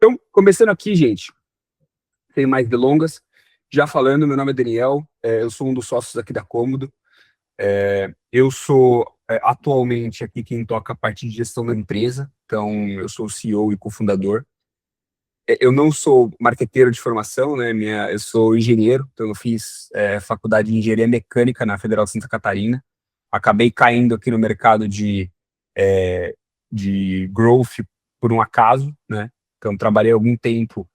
Então, começando aqui, gente, sem mais delongas, já falando, meu nome é Daniel, eu sou um dos sócios aqui da Cômodo. Eu sou atualmente aqui quem toca a parte de gestão da empresa, então eu sou o CEO e cofundador. Eu não sou marqueteiro de formação, né? Eu sou engenheiro, então eu fiz faculdade de engenharia mecânica na Federal de Santa Catarina. Acabei caindo aqui no mercado de growth por um acaso, né? Então trabalhei algum tempo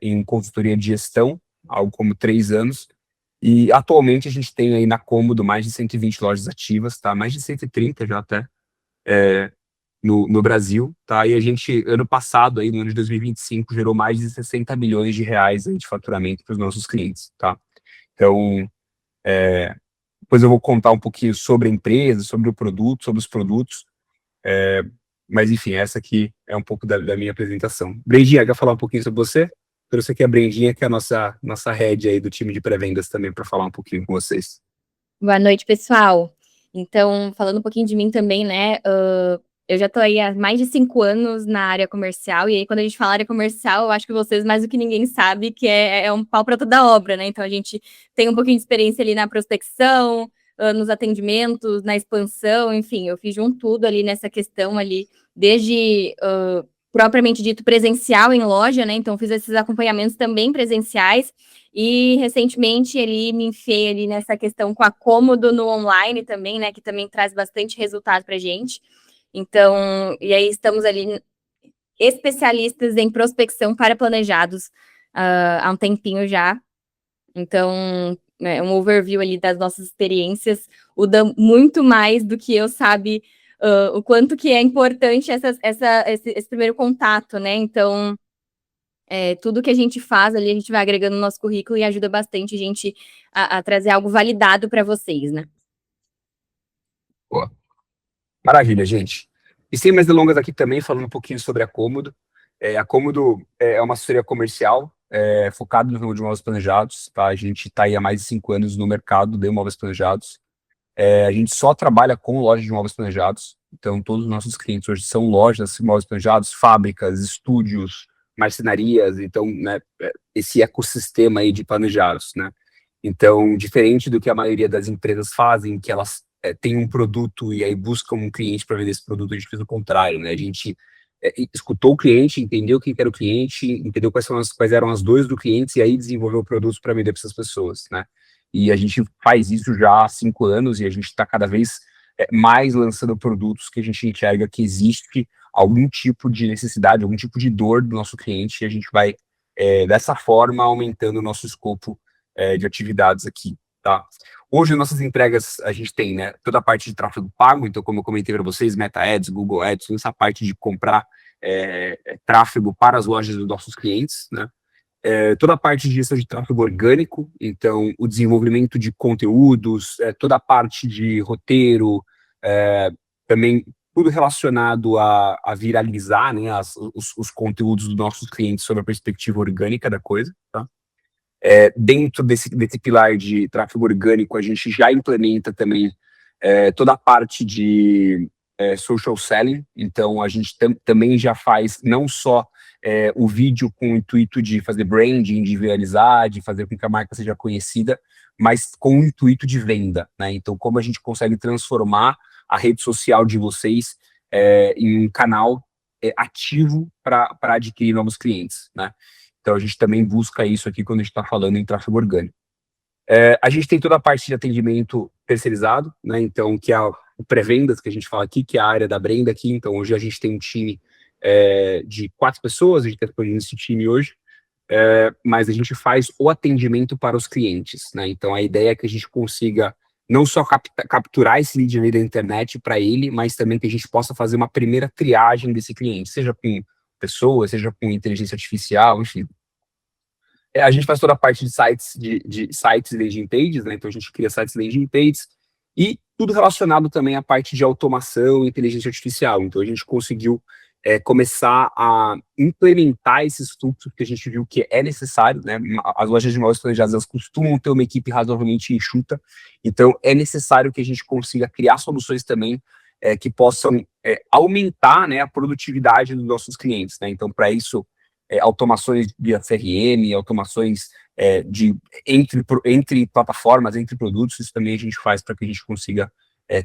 em consultoria de gestão, algo como 3 anos, e atualmente a gente tem aí na Cômodo mais de 120 lojas ativas, tá? Mais de 130 já até, no Brasil, tá? E a gente, ano passado, aí, no ano de 2025, gerou mais de 60 milhões de reais aí de faturamento para os nossos clientes, tá? Então, depois eu vou contar um pouquinho sobre a empresa, sobre o produto, sobre os produtos, mas enfim, essa aqui é um pouco da minha apresentação. Brendinha, quer falar um pouquinho sobre você? Trouxe aqui a Brendinha, que é a nossa head aí do time de pré-vendas também, para falar um pouquinho com vocês. Boa noite, pessoal. Então, falando um pouquinho de mim também, né? Eu já tô aí há mais de 5 anos na área comercial, e aí quando a gente fala área comercial, eu acho que vocês, mais do que ninguém, sabe que é um pau para toda obra, né? Então, a gente tem um pouquinho de experiência ali na prospecção, nos atendimentos, na expansão, enfim, eu fiz de um tudo ali nessa questão ali, desde propriamente dito presencial em loja, né? Então, fiz esses acompanhamentos também presenciais. E recentemente ele me enfiei ali nessa questão com a Cômodo no online também, né? Que também traz bastante resultado pra gente. Então, e aí estamos ali especialistas em prospecção para planejados há um tempinho já. Então, um overview ali das nossas experiências. O Dan muito mais do que eu sabe o quanto que é importante esse primeiro contato, né? Então, tudo que a gente faz ali, a gente vai agregando no nosso currículo e ajuda bastante a gente a trazer algo validado para vocês, né? Boa. Maravilha, gente. E sem mais delongas aqui também, falando um pouquinho sobre a Cômodo. A Cômodo é uma assessoria comercial focada no ramo de imóveis planejados, tá? A gente está aí há mais de 5 anos no mercado de imóveis planejados. A gente só trabalha com lojas de imóveis planejados, então todos os nossos clientes hoje são lojas de imóveis planejados, fábricas, estúdios, marcenarias, então, né, esse ecossistema aí de planejados, né? Então, diferente do que a maioria das empresas fazem, que elas têm um produto e aí buscam um cliente para vender esse produto, a gente fez o contrário, né? A gente escutou o cliente, entendeu quem era o cliente, entendeu quais eram as dores do cliente e aí desenvolveu produtos para vender para essas pessoas, né? E a gente faz isso já há 5 anos e a gente está cada vez mais lançando produtos que a gente enxerga que existe algum tipo de necessidade, algum tipo de dor do nosso cliente, e a gente vai, dessa forma, aumentando o nosso escopo de atividades aqui, tá? Hoje, nossas entregas, a gente tem, né, toda a parte de tráfego pago, então, como eu comentei para vocês, Meta Ads, Google Ads, toda essa parte de comprar tráfego para as lojas dos nossos clientes, né? Toda a parte de gestão de tráfego orgânico, então o desenvolvimento de conteúdos, toda a parte de roteiro, também tudo relacionado a viralizar, né, os conteúdos dos nossos clientes sob a perspectiva orgânica da coisa, tá? Dentro desse pilar de tráfego orgânico, a gente já implementa também toda a parte de social selling, então a gente também já faz não só o vídeo com o intuito de fazer branding, de viralizar, de fazer com que a marca seja conhecida, mas com o intuito de venda, né? Então, como a gente consegue transformar a rede social de vocês em um canal ativo para adquirir novos clientes, né? Então, a gente também busca isso aqui quando a gente está falando em tráfego orgânico. A gente tem toda a parte de atendimento terceirizado, né? Então, que é o pré-vendas que a gente fala aqui, que é a área da Brenda aqui. Então, hoje a gente tem um time de 4 pessoas, a gente está expandindo esse time hoje, mas a gente faz o atendimento para os clientes, né? Então, a ideia é que a gente consiga não só capturar esse lead ali da internet para ele, mas também que a gente possa fazer uma primeira triagem desse cliente, seja com pessoas, seja com inteligência artificial, enfim. A gente faz toda a parte de sites e landing pages, né? Então a gente cria sites e landing pages e tudo relacionado também à parte de automação e inteligência artificial. Então a gente conseguiu começar a implementar esses fluxos que a gente viu que é necessário, né? As lojas de imóveis planejadas, elas costumam ter uma equipe razoavelmente enxuta, então é necessário que a gente consiga criar soluções também que possam aumentar, né, a produtividade dos nossos clientes, né? Então, para isso, automações via CRM, automações entre plataformas, entre produtos. Isso também a gente faz para que a gente consiga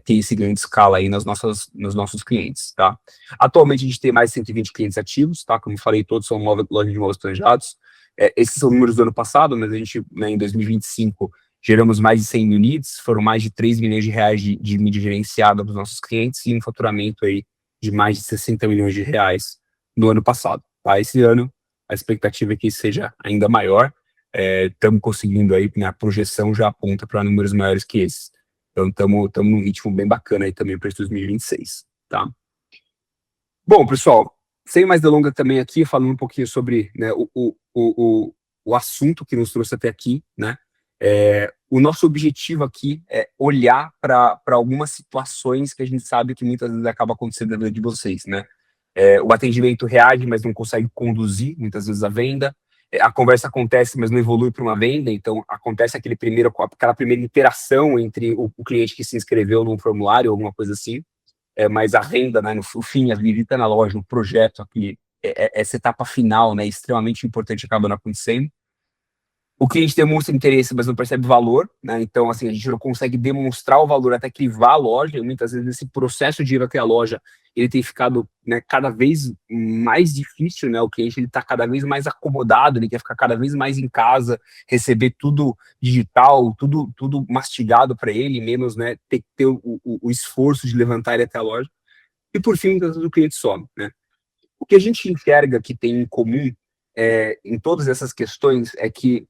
ter esse grande escala aí nos nossos clientes, tá? Atualmente a gente tem mais de 120 clientes ativos, tá? Como eu falei, todos são lojas de imóveis planejados. Esses são números do ano passado, mas a gente, né, em 2025, geramos mais de 100 mil leads, foram mais de 3 milhões de reais de mídia gerenciada para os nossos clientes e um faturamento aí de mais de 60 milhões de reais no ano passado, tá? Esse ano, a expectativa é que seja ainda maior. Estamos conseguindo aí, né, a projeção já aponta para números maiores que esses. Então, estamos num ritmo bem bacana aí também para esse 2026, tá? Bom, pessoal, sem mais delongas também aqui, falando um pouquinho sobre, né, o assunto que nos trouxe até aqui, né? O nosso objetivo aqui é olhar para algumas situações que a gente sabe que muitas vezes acaba acontecendo na vida de vocês, né? O atendimento reage, mas não consegue conduzir, muitas vezes, a venda. A conversa acontece, mas não evolui para uma venda, então acontece aquela primeira interação entre o cliente que se inscreveu num formulário, alguma coisa assim, mas a venda, né, no fim, a visita na loja, o projeto aqui, essa etapa final, né, extremamente importante, acaba não acontecendo. O cliente demonstra interesse, mas não percebe valor, né? Então, assim, a gente não consegue demonstrar o valor até que ele vá à loja, e muitas vezes esse processo de ir até a loja, ele tem ficado, né, cada vez mais difícil, né? O cliente, ele está cada vez mais acomodado, ele quer ficar cada vez mais em casa, receber tudo digital, tudo mastigado para ele, menos, né, ter que ter o esforço de levantar ele até a loja. E, por fim, muitas vezes o cliente some, né? O que a gente enxerga que tem em comum em todas essas questões é que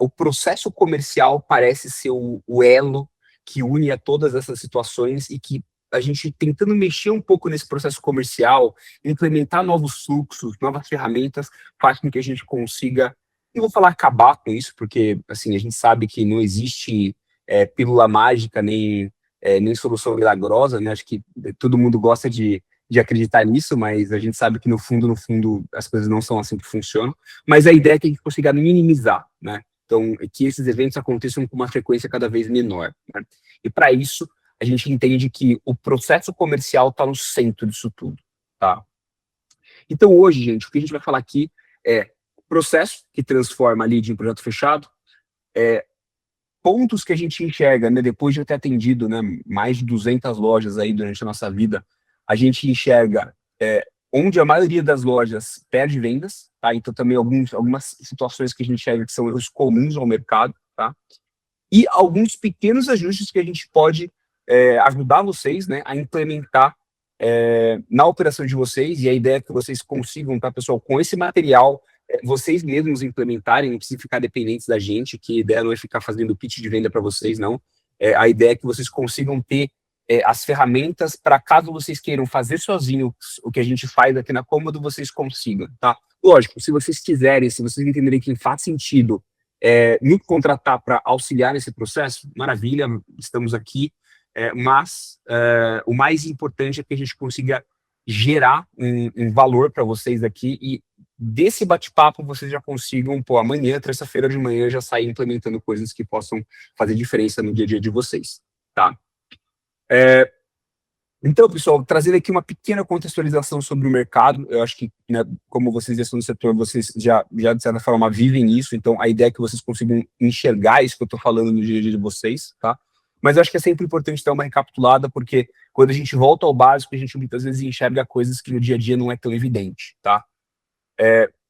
o processo comercial parece ser o elo que une a todas essas situações e que a gente tentando mexer um pouco nesse processo comercial, implementar novos fluxos, novas ferramentas, faz com que a gente consiga, não vou falar acabar com isso, porque assim a gente sabe que não existe pílula mágica nem solução milagrosa, né? Acho que todo mundo gosta de acreditar nisso, mas a gente sabe que no fundo, as coisas não são assim que funcionam. Mas a ideia é que a gente consiga minimizar, né? Então, que esses eventos aconteçam com uma frequência cada vez menor, né? E para isso, a gente entende que o processo comercial está no centro disso tudo, tá? Então, hoje, gente, o que a gente vai falar aqui é processo que transforma a lead em projeto fechado, pontos que a gente enxerga, né, depois de eu ter atendido, né, mais de 200 lojas aí durante a nossa vida, a gente enxerga onde a maioria das lojas perde vendas, tá? Então também algumas situações que a gente enxerga que são erros comuns ao mercado, tá? E alguns pequenos ajustes que a gente pode ajudar vocês, né, a implementar na operação de vocês, e a ideia é que vocês consigam, tá, pessoal, com esse material, vocês mesmos implementarem, não precisa ficar dependentes da gente, que a ideia não é ficar fazendo pitch de venda para vocês, não. A ideia é que vocês consigam ter as ferramentas para, caso vocês queiram fazer sozinho o que a gente faz aqui na Cômodo, vocês consigam, tá? Lógico, se vocês quiserem, se vocês entenderem que faz sentido nos contratar para auxiliar nesse processo, maravilha, estamos aqui, mas o mais importante é que a gente consiga gerar um valor para vocês aqui e desse bate-papo vocês já consigam, pô, amanhã, terça-feira de manhã, já sair implementando coisas que possam fazer diferença no dia a dia de vocês, tá? Então, pessoal, trazendo aqui uma pequena contextualização sobre o mercado, eu acho que, né, como vocês já estão no setor, vocês já de certa forma vivem isso, então a ideia é que vocês consigam enxergar isso que eu estou falando no dia a dia de vocês, tá? Mas eu acho que é sempre importante dar uma recapitulada, porque quando a gente volta ao básico, a gente muitas vezes enxerga coisas que no dia a dia não é tão evidente, tá?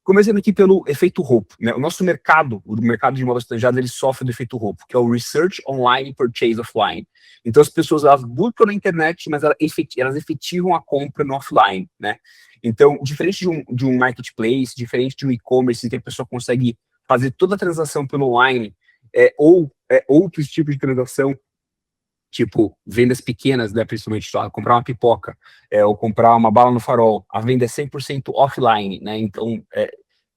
Começando aqui pelo efeito roubo, né? O nosso mercado, o mercado de imóveis planejados, ele sofre do efeito roubo, que é o Research Online Purchase Offline. Então, as pessoas, elas buscam na internet, mas elas efetivam a compra no offline, né? Então, diferente de um marketplace, diferente de um e-commerce, em que a pessoa consegue fazer toda a transação pelo online, ou outros tipos de transação, tipo, vendas pequenas, né, principalmente, comprar uma pipoca, ou comprar uma bala no farol, a venda é 100% offline, né, então,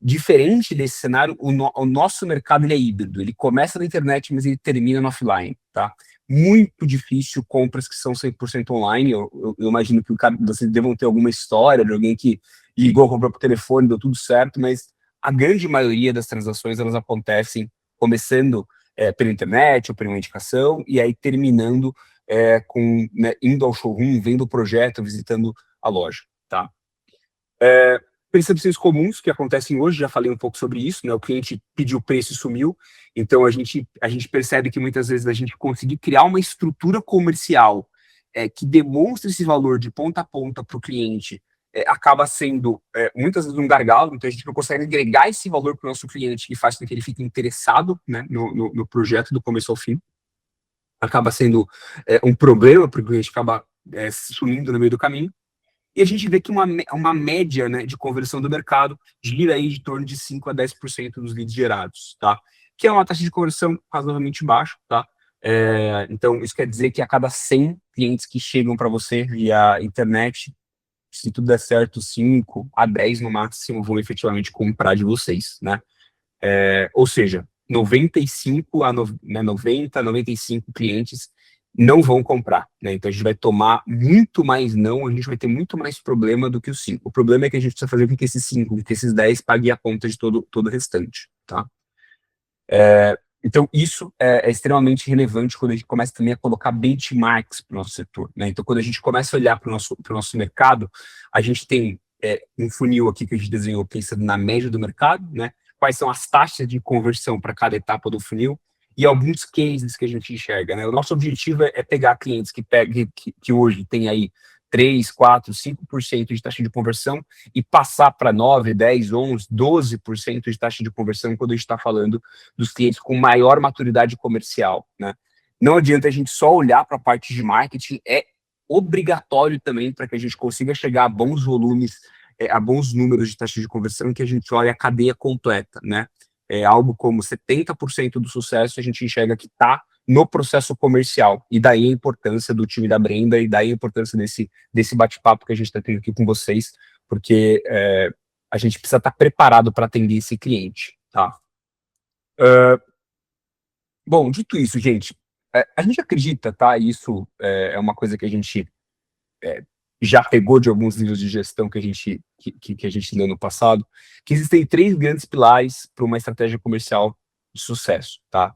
diferente desse cenário, o nosso mercado, ele é híbrido, ele começa na internet, mas ele termina no offline, tá? Muito difícil compras que são 100% online, eu imagino que vocês devam ter alguma história de alguém que ligou, comprou por telefone, deu tudo certo, mas a grande maioria das transações, elas acontecem começando pela internet ou pela uma indicação, e aí terminando com, né, indo ao showroom, vendo o projeto, visitando a loja, tá? Percepções comuns que acontecem hoje, já falei um pouco sobre isso, né? O cliente pediu preço e sumiu, então a gente percebe que muitas vezes a gente conseguir criar uma estrutura comercial que demonstre esse valor de ponta a ponta para o cliente acaba sendo muitas vezes um gargalo, então a gente não consegue agregar esse valor para o nosso cliente que faz com que ele fique interessado, né, no projeto do começo ao fim. Acaba sendo um problema, porque o cliente acaba sumindo no meio do caminho. E a gente vê que uma média, né, de conversão do mercado gira aí de torno de 5 a 10% dos leads gerados, tá? Que é uma taxa de conversão razoavelmente baixa, tá? Então, isso quer dizer que a cada 100 clientes que chegam para você via internet, se tudo der certo, 5 a 10 no máximo vão efetivamente comprar de vocês, né? Ou seja, 95 a 90, 95 clientes não vão comprar, né? Então a gente vai tomar muito mais não, a gente vai ter muito mais problema do que os 5. O problema é que a gente precisa fazer com que esses 5, que esses 10 paguem a conta de todo o restante, tá? Então isso é extremamente relevante quando a gente começa também a colocar benchmarks para o nosso setor, né? Então quando a gente começa a olhar para o nosso mercado, a gente tem um funil aqui que a gente desenhou pensando na média do mercado, né? Quais são as taxas de conversão para cada etapa do funil e alguns cases que a gente enxerga, né? O nosso objetivo é pegar clientes que hoje tem aí 3, 4, 5% de taxa de conversão e passar para 9, 10, 11, 12% de taxa de conversão quando a gente está falando dos clientes com maior maturidade comercial, né? Não adianta a gente só olhar para a parte de marketing, é obrigatório também para que a gente consiga chegar a bons volumes, a bons números de taxa de conversão, que a gente olhe a cadeia completa, né? Algo como 70% do sucesso a gente enxerga que está no processo comercial, e daí a importância do time da Brenda, e daí a importância desse bate-papo que a gente está tendo aqui com vocês, porque a gente precisa estar preparado para atender esse cliente, tá? Bom, dito isso, gente, a gente acredita, tá? Isso é uma coisa que a gente já pegou de alguns livros de gestão que a gente leu no passado, que existem 3 grandes pilares para uma estratégia comercial de sucesso, tá?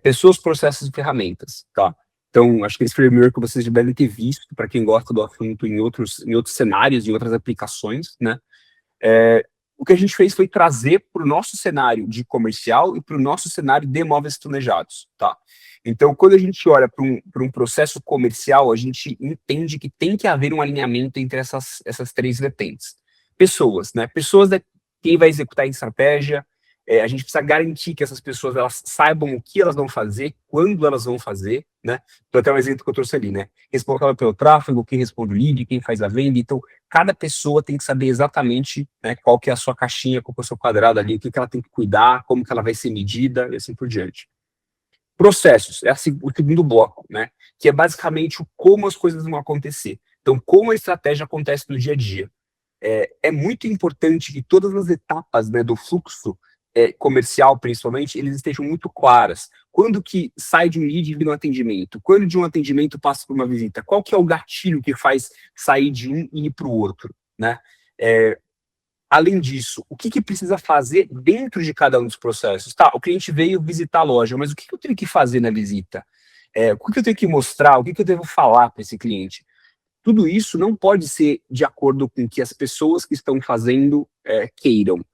Pessoas, processos e ferramentas, tá? Então, acho que esse framework vocês já devem ter visto, para quem gosta do assunto, em outros cenários, em outras aplicações, né? O que a gente fez foi trazer para o nosso cenário de comercial e para o nosso cenário de imóveis planejados, tá? Então, quando a gente olha para um processo comercial, a gente entende que tem que haver um alinhamento entre essas 3 vertentes. Pessoas, né? Pessoas é quem vai executar a estratégia, a gente precisa garantir que essas pessoas elas saibam o que elas vão fazer, quando elas vão fazer, né? Então, até um exemplo que eu trouxe ali, né? Responsável pelo tráfego, quem responde o lead, quem faz a venda. Então, cada pessoa tem que saber exatamente, né, qual que é a sua caixinha, qual que é o seu quadrado ali, o que ela tem que cuidar, como que ela vai ser medida e assim por diante. Processos, o segundo bloco, né? Que é basicamente o como as coisas vão acontecer. Então, como a estratégia acontece no dia a dia. É muito importante que todas as etapas, né, do fluxo comercial, principalmente, eles estejam muito claras. Quando que sai de um lead e vira um atendimento? Quando de um atendimento passa por uma visita? Qual que é o gatilho que faz sair de um e ir para o outro, né? Além disso, o que precisa fazer dentro de cada um dos processos? Tá, o cliente veio visitar a loja, mas o que eu tenho que fazer na visita? O que eu tenho que mostrar? O que eu devo falar para esse cliente? Tudo isso não pode ser de acordo com o que as pessoas que estão fazendo queiram.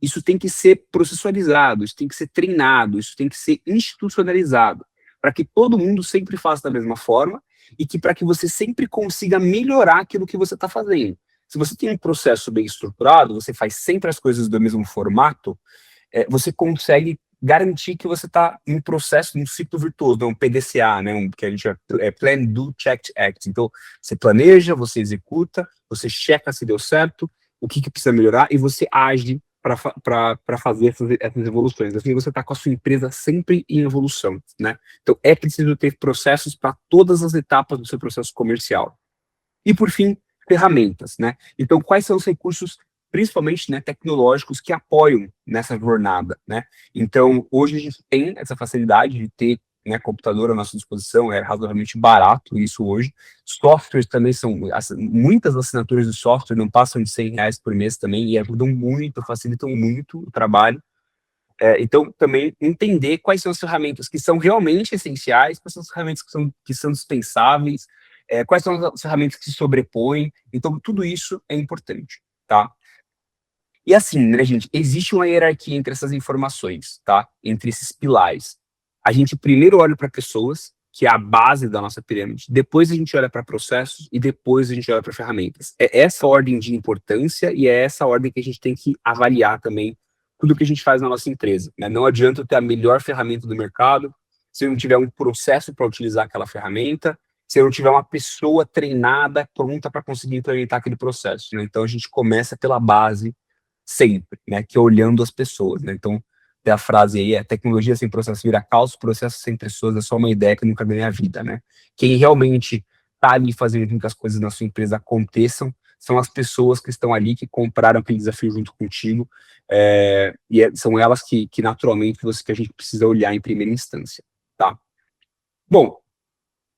Isso tem que ser processualizado, isso tem que ser treinado, isso tem que ser institucionalizado, para que todo mundo sempre faça da mesma forma e que para que você sempre consiga melhorar aquilo que você está fazendo. Se você tem um processo bem estruturado, você faz sempre as coisas do mesmo formato, você consegue garantir que você está em um processo, num ciclo virtuoso, não um PDCA, né, que a gente Plan, Do, Check, Act. Então, você planeja, você executa, você checa se deu certo, o que precisa melhorar, e você age para fazer essas evoluções. Assim, você está com a sua empresa sempre em evolução, né? Então, é preciso ter processos para todas as etapas do seu processo comercial. E, por fim, ferramentas, né? Então, quais são os recursos, principalmente, né, tecnológicos, que apoiam nessa jornada, né? Então, hoje a gente tem essa facilidade de ter, né, computador à nossa disposição, é razoavelmente barato isso hoje. Softwares também muitas assinaturas de software não passam de R$ 100 por mês também e ajudam muito, facilitam muito o trabalho. Então, também entender quais são as ferramentas que são realmente essenciais, quais são as ferramentas que são dispensáveis, quais são as ferramentas que se sobrepõem. Então, tudo isso é importante, tá? E assim, né, gente, existe uma hierarquia entre essas informações, tá? Entre esses pilares. A gente primeiro olha para pessoas, que é a base da nossa pirâmide, depois a gente olha para processos e depois a gente olha para ferramentas. É essa ordem de importância e é essa ordem que a gente tem que avaliar também tudo que a gente faz na nossa empresa, né? Não adianta eu ter a melhor ferramenta do mercado se eu não tiver um processo para utilizar aquela ferramenta, se eu não tiver uma pessoa treinada, pronta para conseguir implementar aquele processo, né? Então a gente começa pela base sempre, né? Que é olhando as pessoas, né? Então, tem a frase aí, tecnologia sem processo vira caos, processo sem pessoas é só uma ideia que nunca ganha vida, né? Quem realmente tá ali fazendo com que as coisas na sua empresa aconteçam são as pessoas que estão ali, que compraram aquele desafio junto contigo, são elas que naturalmente que a gente precisa olhar em primeira instância, tá? Bom,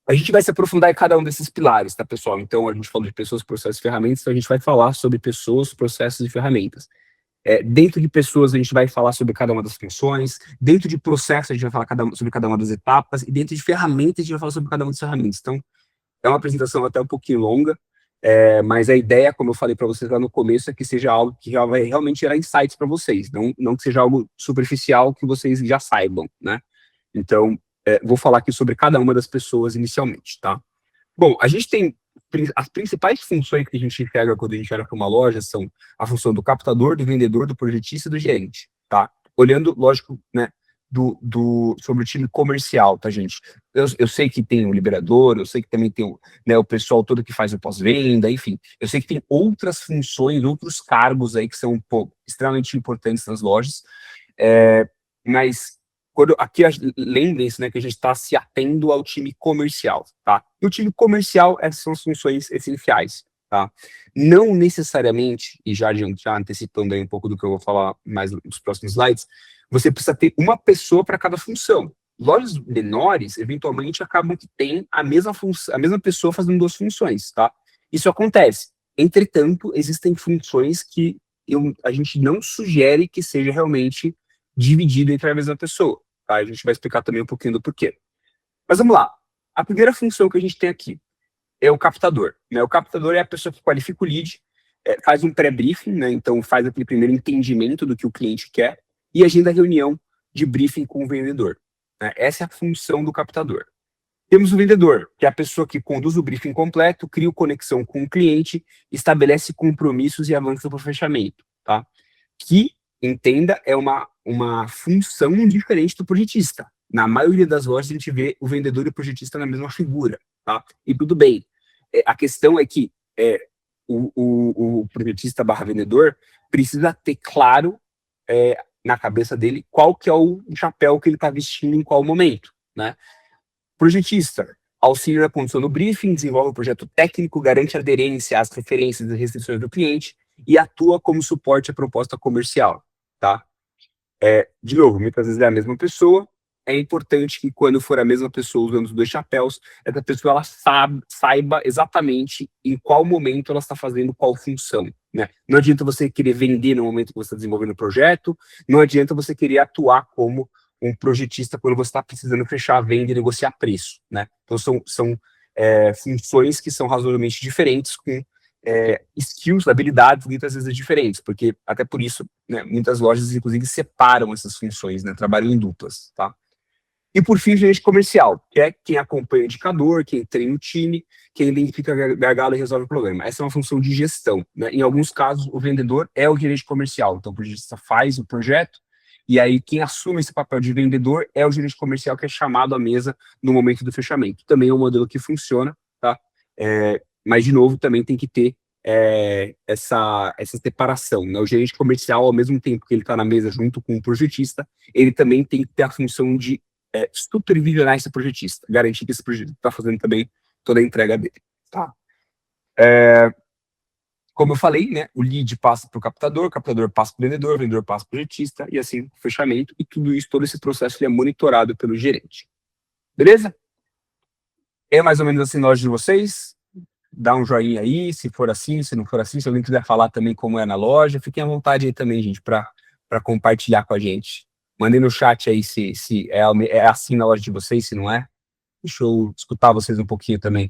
a gente vai se aprofundar em cada um desses pilares, tá, pessoal? Então, a gente falou de pessoas, processos e ferramentas, então a gente vai falar sobre pessoas, processos e ferramentas. Dentro de pessoas, a gente vai falar sobre cada uma das funções, dentro de processos, a gente vai falar sobre cada uma das etapas, e dentro de ferramentas, a gente vai falar sobre cada uma das ferramentas. Então, é uma apresentação até um pouquinho longa, mas a ideia, como eu falei para vocês lá no começo, é que seja algo que vai realmente gerar insights para vocês, não que seja algo superficial que vocês já saibam, né? Então, vou falar aqui sobre cada uma das pessoas inicialmente, tá? Bom, a gente tem as principais funções que a gente enxerga quando a gente olha para uma loja são a função do captador, do vendedor, do projetista e do gerente, tá? Olhando, lógico, né, sobre o time comercial, tá, gente? Eu sei que tem o liberador, eu sei que também tem o pessoal todo que faz o pós-venda, enfim. Eu sei que tem outras funções, outros cargos aí que são extremamente importantes nas lojas, mas aqui lembrem-se, né, que a gente está se atendo ao time comercial, tá? E o time comercial, essas são as funções essenciais, tá? Não necessariamente, e já antecipando aí um pouco do que eu vou falar mais nos próximos slides, você precisa ter uma pessoa para cada função. Lojas menores, eventualmente, acabam que tem a mesma pessoa fazendo duas funções, tá? Isso acontece. Entretanto, existem funções que a gente não sugere que seja realmente dividido entre a mesma pessoa, tá? A gente vai explicar também um pouquinho do porquê. Mas vamos lá. A primeira função que a gente tem aqui é o captador, né? O captador é a pessoa que qualifica o lead, faz um pré-briefing, né? Então faz aquele primeiro entendimento do que o cliente quer e agenda a reunião de briefing com o vendedor, né? Essa é a função do captador. Temos o vendedor, que é a pessoa que conduz o briefing completo, cria conexão com o cliente, estabelece compromissos e avança para o fechamento, tá? Que, entenda, é uma função diferente do projetista. Na maioria das lojas, a gente vê o vendedor e o projetista na mesma figura, tá? E tudo bem. A questão é que o projetista barra vendedor precisa ter claro na cabeça dele qual que é o chapéu que ele está vestindo em qual momento, né? Projetista auxilia na condução do briefing, desenvolve o projeto técnico, garante a aderência às referências e restrições do cliente e atua como suporte à proposta comercial, tá? De novo, muitas vezes é a mesma pessoa. É importante que quando for a mesma pessoa usando os dois chapéus, essa pessoa ela saiba exatamente em qual momento ela está fazendo qual função, né? Não adianta você querer vender no momento que você está desenvolvendo o projeto, não adianta você querer atuar como um projetista quando você está precisando fechar a venda e negociar preço, né? Então são funções que são razoavelmente diferentes, com skills, habilidades muitas vezes diferentes, porque até por isso, né, muitas lojas inclusive separam essas funções, né, trabalham em duplas, tá? E por fim, o gerente comercial, que é quem acompanha o indicador, quem treina o time, quem identifica gargalo e resolve o problema. Essa é uma função de gestão, né? Em alguns casos, o vendedor é o gerente comercial, então o projetista faz o projeto, e aí quem assume esse papel de vendedor é o gerente comercial, que é chamado à mesa no momento do fechamento. Também é um modelo que funciona, tá? Mas, de novo, também tem que ter essa separação, né? O gerente comercial, ao mesmo tempo que ele está na mesa junto com o projetista, ele também tem que ter a função de supervisionar esse projetista, garantir que esse projetista está fazendo também toda a entrega dele, tá? Como eu falei, né, o lead passa para o captador passa para o vendedor passa para o projetista, e assim, o fechamento, e tudo isso, todo esse processo, ele é monitorado pelo gerente. Beleza? É mais ou menos assim a loja de vocês? Dá um joinha aí, se for assim, se não for assim, se alguém quiser falar também como é na loja, fiquem à vontade aí também, gente, para compartilhar com a gente. Mandem no chat aí se é assim na loja de vocês, se não é. Deixa eu escutar vocês um pouquinho também.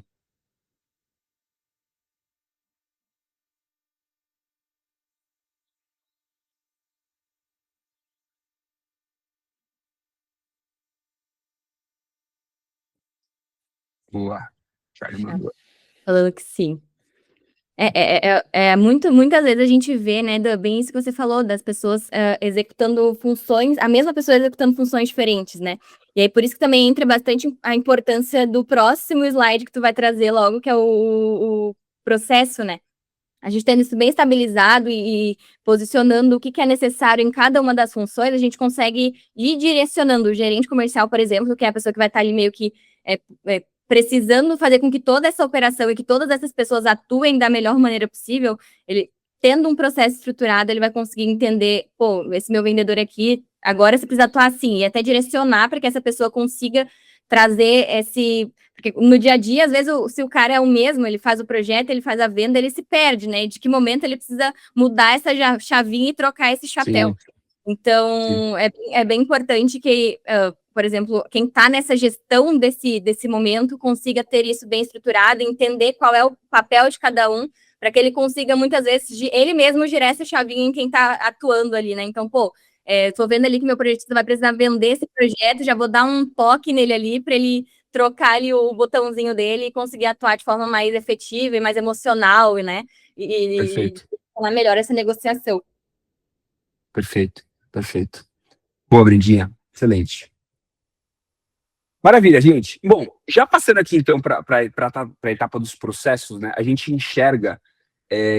Boa. Charlie mandou. Falando que sim. Muitas vezes a gente vê, né, bem isso que você falou, das pessoas executando funções, a mesma pessoa executando funções diferentes, né? E aí por isso que também entra bastante a importância do próximo slide que tu vai trazer logo, que é o processo, né? A gente tendo isso bem estabilizado e posicionando o que é necessário em cada uma das funções, a gente consegue ir direcionando o gerente comercial, por exemplo, que é a pessoa que vai estar ali meio que é, precisando fazer com que toda essa operação e que todas essas pessoas atuem da melhor maneira possível, ele tendo um processo estruturado, ele vai conseguir entender, pô, esse meu vendedor aqui, agora você precisa atuar assim, e até direcionar para que essa pessoa consiga trazer esse... Porque no dia a dia, às vezes, se o cara é o mesmo, ele faz o projeto, ele faz a venda, ele se perde, né? De que momento ele precisa mudar essa chavinha e trocar esse chapéu. Sim, sim. Então, é bem importante que, por exemplo, quem está nessa gestão desse momento consiga ter isso bem estruturado, entender qual é o papel de cada um, para que ele consiga, muitas vezes, ele mesmo girar essa chavinha em quem está atuando ali, né? Então, pô, estou vendo ali que meu projetista vai precisar vender esse projeto, já vou dar um toque nele ali para ele trocar ali o botãozinho dele e conseguir atuar de forma mais efetiva e mais emocional, né? E Perfeito, falar melhor essa negociação. perfeito, perfeito. Boa, Brindinha. Excelente. Maravilha, gente. Bom, já passando aqui então para a etapa dos processos, né? A gente enxerga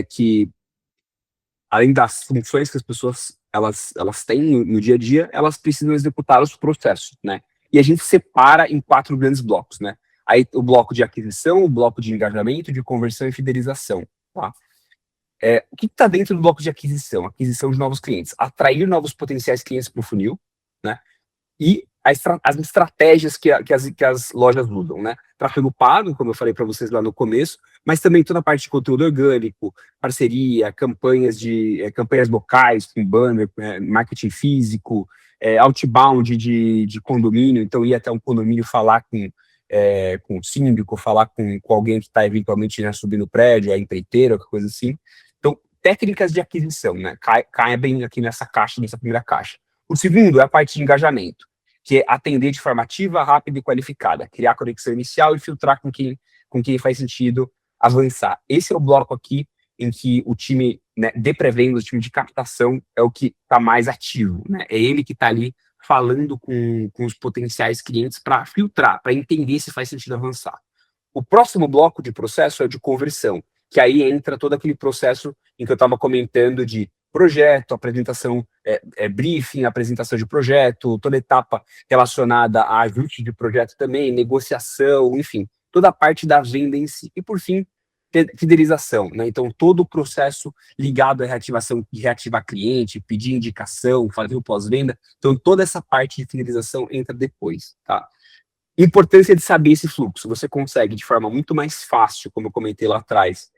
que além das funções que as pessoas elas têm no dia a dia, elas precisam executar os processos, né? E a gente separa em 4 grandes blocos, né? Aí o bloco de aquisição, o bloco de engajamento, de conversão e fidelização, tá? O que está dentro do bloco de aquisição? Aquisição de novos clientes, atrair novos potenciais clientes para o funil, né? E as estratégias que as lojas usam, né? Tráfego pago, como eu falei para vocês lá no começo, mas também toda a parte de conteúdo orgânico, parceria, campanhas locais, com banner, marketing físico, outbound de condomínio, então ir até um condomínio falar com o síndico, falar com alguém que está eventualmente, né, subindo o prédio, a empreiteira, qualquer coisa assim. Então, técnicas de aquisição, né? Cai bem aqui nessa primeira caixa. O segundo é a parte de engajamento, que é atender de forma ativa, rápida e qualificada, criar conexão inicial e filtrar com quem faz sentido avançar. Esse é o bloco aqui em que o time, né, de pré-vendas, o time de captação, é o que está mais ativo, né? É ele que está ali falando com os potenciais clientes para filtrar, para entender se faz sentido avançar. O próximo bloco de processo é o de conversão, que aí entra todo aquele processo em que eu estava comentando de projeto, apresentação, briefing, apresentação de projeto, toda etapa relacionada a ajuste de projeto também, negociação, enfim, toda a parte da venda em si. E, por fim, fidelização, né? Então, todo o processo ligado à reativação, de reativar cliente, pedir indicação, fazer o pós-venda. Então, toda essa parte de fidelização entra depois, tá? Importância de saber esse fluxo. Você consegue, de forma muito mais fácil, como eu comentei lá atrás,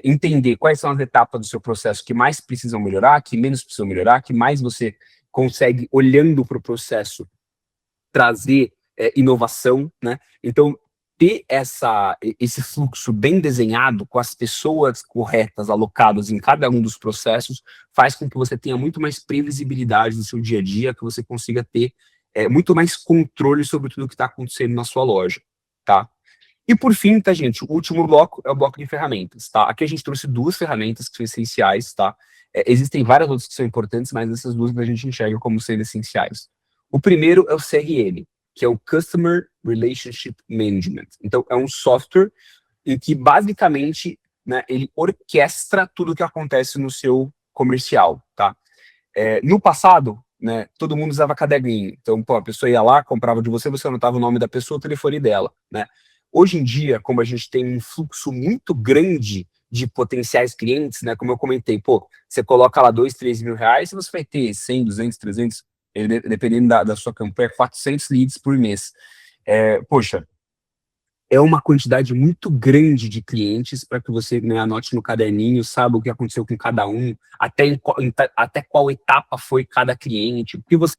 entender quais são as etapas do seu processo que mais precisam melhorar, que menos precisam melhorar, que mais você consegue, olhando para o processo, trazer inovação, né? Então, ter esse fluxo bem desenhado, com as pessoas corretas alocadas em cada um dos processos, faz com que você tenha muito mais previsibilidade no seu dia a dia, que você consiga ter muito mais controle sobre tudo que está acontecendo na sua loja, tá? E por fim, tá, gente, o último bloco é o bloco de ferramentas, tá? Aqui a gente trouxe 2 ferramentas que são essenciais, tá? Existem várias outras que são importantes, mas essas 2 a gente enxerga como sendo essenciais. O primeiro é o CRM, que é o Customer Relationship Management. Então, é um software em que, basicamente, né, ele orquestra tudo o que acontece no seu comercial, tá? No passado, né, todo mundo usava caderninho. Então, pô, a pessoa ia lá, comprava de você, você anotava o nome da pessoa, o telefone dela, né? Hoje em dia, como a gente tem um fluxo muito grande de potenciais clientes, né? Como eu comentei, pô, você coloca lá 2, 3 mil reais e você vai ter 100, 200, 300, dependendo da sua campanha, 400 leads por mês. Poxa, é uma quantidade muito grande de clientes para que você, né, anote no caderninho, saiba o que aconteceu com cada um, até qual etapa foi cada cliente, o que você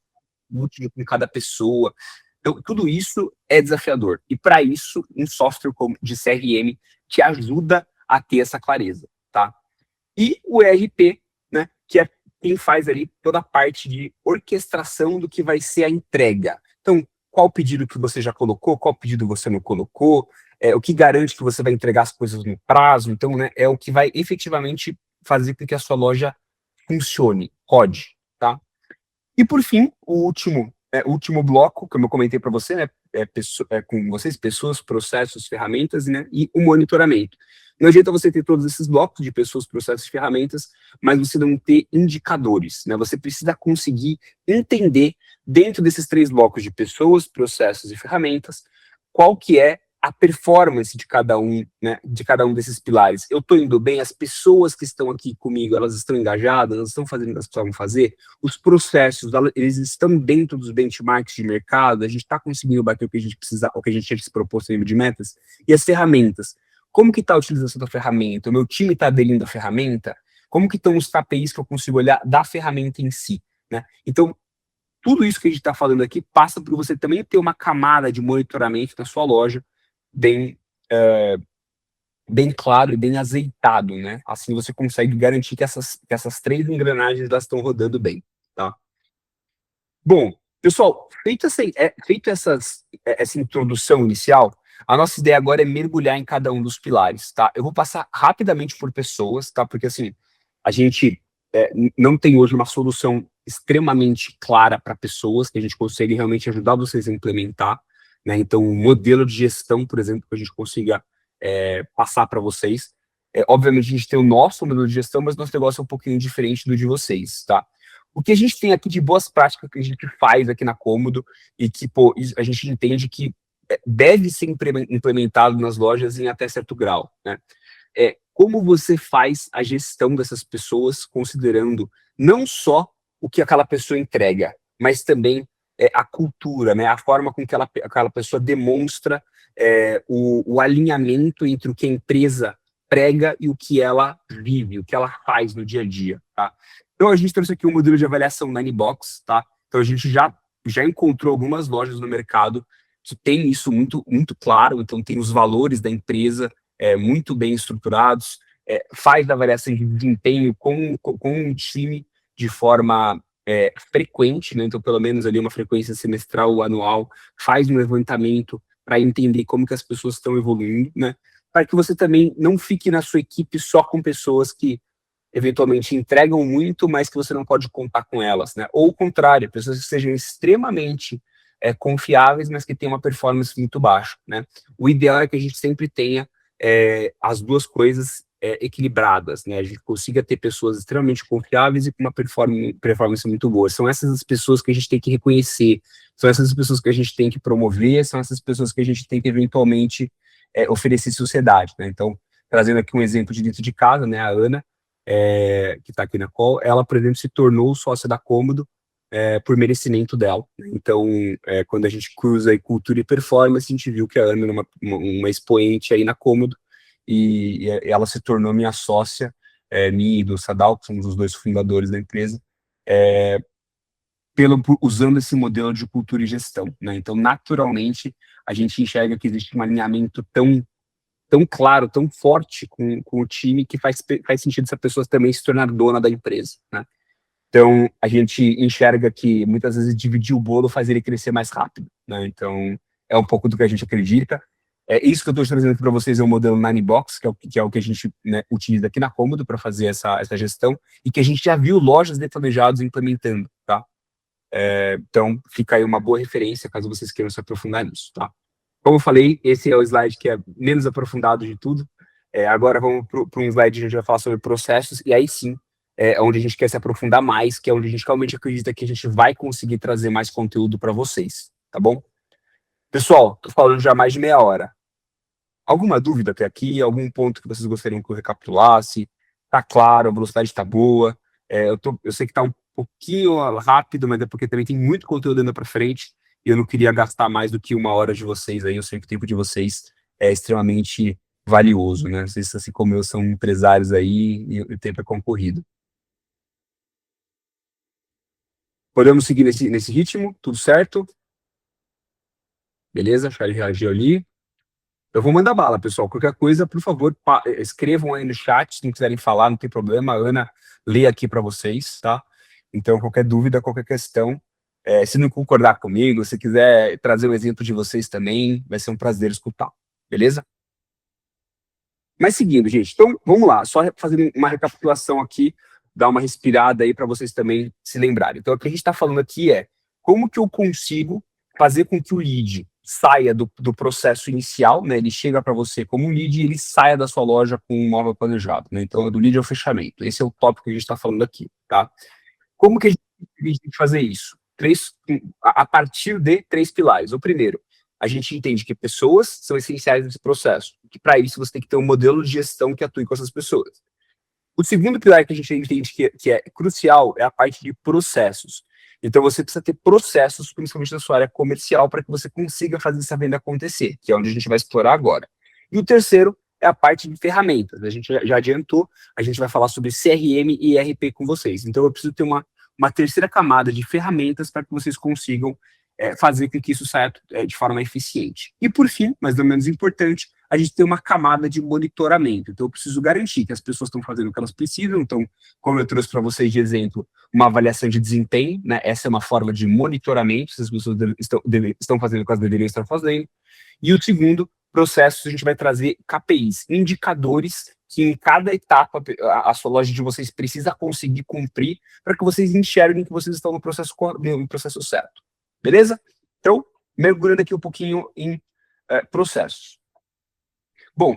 útil com cada pessoa. Então, tudo isso é desafiador. E para isso, um software de CRM te ajuda a ter essa clareza, tá? E o ERP, né, que é quem faz ali toda a parte de orquestração do que vai ser a entrega. Então, qual pedido que você já colocou, qual pedido você não colocou, o que garante que você vai entregar as coisas no prazo. Então, né, é o que vai efetivamente fazer com que a sua loja funcione, rode, tá? E por fim, o último bloco, como eu comentei para você, né, com vocês, pessoas, processos, ferramentas, né, e o monitoramento. Não adianta você ter todos esses blocos de pessoas, processos e ferramentas, mas você não ter indicadores, né? Você precisa conseguir entender, dentro desses 3 blocos de pessoas, processos e ferramentas, qual que é a performance de cada um, né, de cada um desses pilares. Eu estou indo bem, as pessoas que estão aqui comigo, elas estão engajadas, elas estão fazendo o que elas precisavam fazer, os processos, eles estão dentro dos benchmarks de mercado, a gente está conseguindo bater o que a gente precisa, o que a gente tinha se proposto em nível de metas, e as ferramentas. Como que está a utilização da ferramenta? O meu time está aderindo à ferramenta? Como que estão os KPIs que eu consigo olhar da ferramenta em si, né? Então, tudo isso que a gente está falando aqui passa por você também ter uma camada de monitoramento na sua loja bem, bem claro e bem azeitado, né? Assim você consegue garantir que essas 3 engrenagens elas estão rodando bem, tá? Bom, pessoal, feito essa introdução inicial, a nossa ideia agora é mergulhar em cada um dos pilares, tá? Eu vou passar rapidamente por pessoas, tá? Porque assim, a gente não tem hoje uma solução extremamente clara para pessoas, que a gente consegue realmente ajudar vocês a implementar, né? Então, um modelo de gestão, por exemplo, que a gente consiga passar para vocês. Obviamente, a gente tem o nosso modelo de gestão, mas nosso negócio é um pouquinho diferente do de vocês, tá? O que a gente tem aqui de boas práticas que a gente faz aqui na Cômodo e que, pô, a gente entende que deve ser implementado nas lojas em até certo grau, né? Como você faz a gestão dessas pessoas, considerando não só o que aquela pessoa entrega, mas também a cultura, né? A forma com que aquela pessoa demonstra o alinhamento entre o que a empresa prega e o que ela vive, o que ela faz no dia a dia, tá? Então, a gente trouxe aqui um modelo de avaliação Ninebox, tá? Então, a gente já encontrou algumas lojas no mercado que tem isso muito, muito claro, então tem os valores da empresa muito bem estruturados, faz a avaliação de desempenho com um time de forma frequente, né? Então, pelo menos ali uma frequência semestral ou anual, faz um levantamento para entender como que as pessoas estão evoluindo, né? Para que você também não fique na sua equipe só com pessoas que eventualmente entregam muito, mas que você não pode contar com elas, né? Ou o contrário, pessoas que sejam extremamente confiáveis, mas que tenham uma performance muito baixa, né? O ideal é que a gente sempre tenha as duas coisas equilibradas, né? A gente consiga ter pessoas extremamente confiáveis e com uma performance muito boa. São essas as pessoas que a gente tem que reconhecer, são essas as pessoas que a gente tem que promover, são essas pessoas que a gente tem que eventualmente oferecer sociedade, né? Então, trazendo aqui um exemplo de dentro de casa, né? A Ana, que está aqui na call, ela, por exemplo, se tornou sócia da Cômodo por merecimento dela. Então, quando a gente cruza aí cultura e performance, a gente viu que a Ana era uma expoente aí na Cômodo, e ela se tornou minha sócia, minha e do Sadal, que somos os 2 fundadores da empresa, usando esse modelo de cultura e gestão, né? Então, naturalmente, a gente enxerga que existe um alinhamento tão claro, tão forte com o time, que faz sentido essa pessoa também se tornar dona da empresa, né? Então, a gente enxerga que muitas vezes dividir o bolo faz ele crescer mais rápido, né? Então, é um pouco do que a gente acredita. Isso que eu estou trazendo aqui para vocês é o modelo Ninebox, que é o que a gente, né, utiliza aqui na Cômodo para fazer essa gestão, e que a gente já viu lojas de planejados implementando, tá? Então, fica aí uma boa referência caso vocês queiram se aprofundar nisso, tá? Como eu falei, esse é o slide que é menos aprofundado de tudo. Agora vamos para um slide que a gente vai falar sobre processos, e aí sim, onde a gente quer se aprofundar mais, que é onde a gente realmente acredita que a gente vai conseguir trazer mais conteúdo para vocês, tá bom? Pessoal, tô falando já mais de meia hora. Alguma dúvida até aqui? Algum ponto que vocês gostariam que eu recapitulasse? Tá claro, a velocidade tá boa. Eu sei que tá um pouquinho rápido, mas é porque também tem muito conteúdo ainda para frente, e eu não queria gastar mais do que uma hora de vocês aí. Eu sei que o tempo de vocês é extremamente valioso, né? Vocês, assim como eu, são empresários aí e o tempo é concorrido. Podemos seguir nesse ritmo? Tudo certo? Beleza? Charlie reagiu ali. Eu vou mandar bala, pessoal. Qualquer coisa, por favor, escrevam aí no chat, se não quiserem falar, não tem problema. A Ana lê aqui para vocês, tá? Então, qualquer dúvida, qualquer questão, se não concordar comigo, se quiser trazer o exemplo de vocês também, vai ser um prazer escutar. beleza? Mas seguindo, gente, então vamos lá, só fazendo uma recapitulação aqui, dar uma respirada aí para vocês também se lembrarem. Então, o que a gente está falando aqui é como que eu consigo fazer com que o lead saia do processo inicial, né? Ele chega para você como um lead e ele saia da sua loja com um móvel planejado, né? Então, do lead ao fechamento. Esse é o tópico que a gente está falando aqui, tá? Como que a gente tem que fazer isso? A partir de três pilares. O primeiro, a gente entende que pessoas são essenciais nesse processo, que para isso você tem que ter um modelo de gestão que atue com essas pessoas. O segundo pilar que a gente entende que é crucial é a parte de processos. Então você precisa ter processos, principalmente na sua área comercial, para que você consiga fazer essa venda acontecer, que é onde a gente vai explorar agora. E o terceiro é a parte de ferramentas. A gente já adiantou, a gente vai falar sobre CRM e ERP com vocês. Então eu preciso ter uma terceira camada de ferramentas para que vocês consigam fazer com que isso saia de forma eficiente. E por fim, mas não menos importante, a gente tem uma camada de monitoramento. Então, eu preciso garantir que as pessoas estão fazendo o que elas precisam. Então, como eu trouxe para vocês de exemplo, uma avaliação de desempenho, né? Essa é uma forma de monitoramento, se as pessoas estão fazendo o que elas deveriam estar fazendo. E o segundo processo, a gente vai trazer KPIs, indicadores que em cada etapa a sua loja de vocês precisa conseguir cumprir para que vocês enxerguem que vocês estão no processo certo. Beleza? Então, mergulhando aqui um pouquinho em processos. Bom,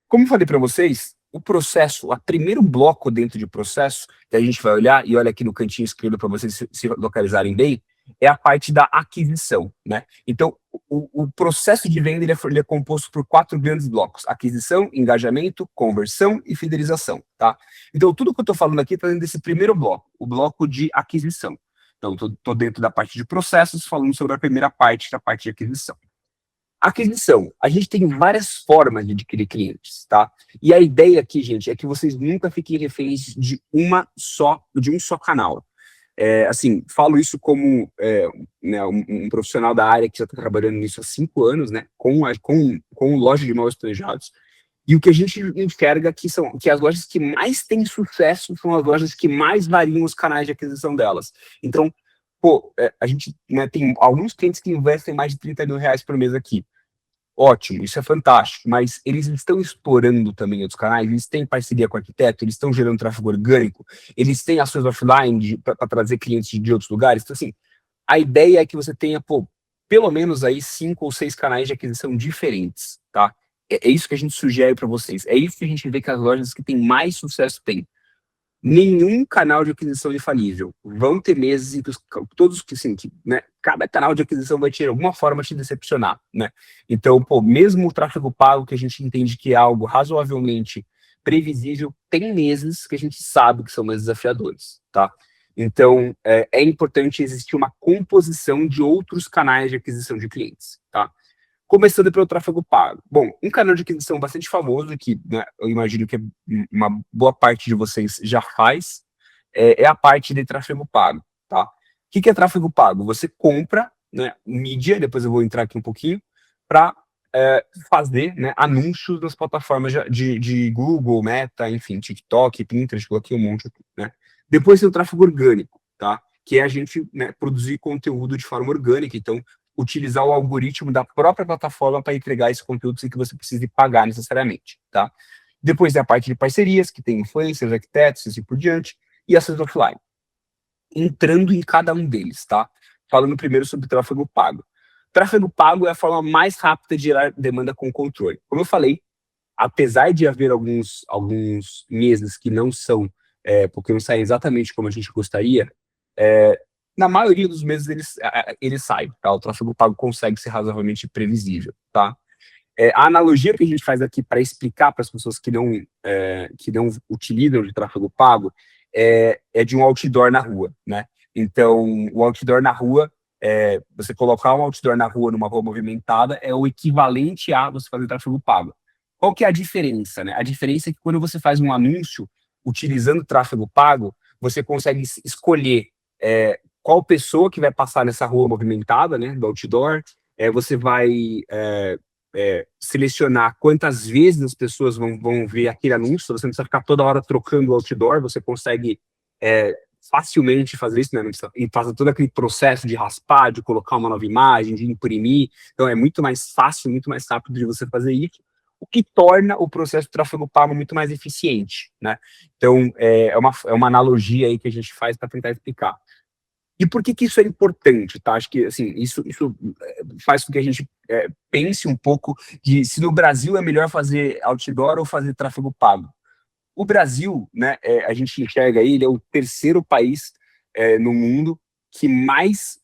como eu falei para vocês, o processo, o primeiro bloco dentro de processo, que a gente vai olhar, e olha aqui no cantinho esquerdo para vocês se localizarem bem, é a parte da aquisição, né? Então, o processo de venda ele é composto por 4 grandes blocos: aquisição, engajamento, conversão e fidelização, tá? Então, tudo que eu estou falando aqui está dentro desse primeiro bloco, o bloco de aquisição. Então, estou dentro da parte de processos, falando sobre a primeira parte, que é a parte de aquisição. Aquisição. A gente tem várias formas de adquirir clientes, tá? E a ideia aqui, gente, é que vocês nunca fiquem reféns de um só canal. Assim, falo isso como né, um profissional da área que já está trabalhando nisso há 5 anos, né? Com loja de imóveis planejados. E o que a gente enxerga que as lojas que mais têm sucesso são as lojas que mais variam os canais de aquisição delas. Então, pô, a gente tem alguns clientes que investem mais de 30 mil reais por mês aqui. Ótimo, isso é fantástico, mas eles estão explorando também outros canais, eles têm parceria com o arquiteto, eles estão gerando tráfego orgânico, eles têm ações offline para trazer clientes de outros lugares. Então, assim, a ideia é que você tenha, pelo menos aí 5 ou 6 canais de aquisição diferentes, tá? É isso que a gente sugere para vocês. É isso que a gente vê que as lojas que têm mais sucesso têm. Nenhum canal de aquisição é infalível. Vão ter meses em que todos que, assim, né, cada canal de aquisição vai de alguma forma te decepcionar, né? Então, mesmo o tráfego pago, que a gente entende que é algo razoavelmente previsível, tem meses que a gente sabe que são mais desafiadores, tá? Então, é importante existir uma composição de outros canais de aquisição de clientes, tá? Começando pelo tráfego pago. Bom, um canal de aquisição bastante famoso, que né, eu imagino que uma boa parte de vocês já faz, é a parte de tráfego pago, tá? O que é tráfego pago? Você compra, né, mídia, depois eu vou entrar aqui um pouquinho, para fazer, né, anúncios nas plataformas de Google, Meta, enfim, TikTok, Pinterest, coloquei um monte aqui, né? Depois tem o tráfego orgânico, tá? Que é a gente, né, produzir conteúdo de forma orgânica, então utilizar o algoritmo da própria plataforma para entregar esse conteúdo sem que você precise pagar necessariamente, tá? Depois tem a parte de parcerias, que tem influencers, arquitetos e assim por diante, e ações offline. Entrando em cada um deles, tá? Falando primeiro sobre tráfego pago. Tráfego pago é a forma mais rápida de gerar demanda com controle. Como eu falei, apesar de haver alguns meses que não são, porque não saem exatamente como a gente gostaria, na maioria dos meses ele sai, tá? O tráfego pago consegue ser razoavelmente previsível, tá? A analogia que a gente faz aqui para explicar para as pessoas que não utilizam de tráfego pago é de um outdoor na rua, né? Então, o outdoor na rua, você colocar um outdoor na rua, numa rua movimentada, é o equivalente a você fazer tráfego pago. Qual que é a diferença, né? A diferença é que quando você faz um anúncio utilizando tráfego pago, você consegue escolher qual pessoa que vai passar nessa rua movimentada, né, do outdoor, você vai selecionar quantas vezes as pessoas vão ver aquele anúncio, você não precisa ficar toda hora trocando o outdoor, você consegue facilmente fazer isso, né? Não precisa, e faz todo aquele processo de raspar, de colocar uma nova imagem, de imprimir. Então é muito mais fácil, muito mais rápido de você fazer isso, o que torna o processo de tráfego pago muito mais eficiente, né? Então é uma analogia aí que a gente faz para tentar explicar. E por que que isso é importante, tá? Acho que, assim, isso faz com que a gente pense um pouco de se no Brasil é melhor fazer outdoor ou fazer tráfego pago. O Brasil, né, a gente enxerga aí, ele é o terceiro país no mundo que mais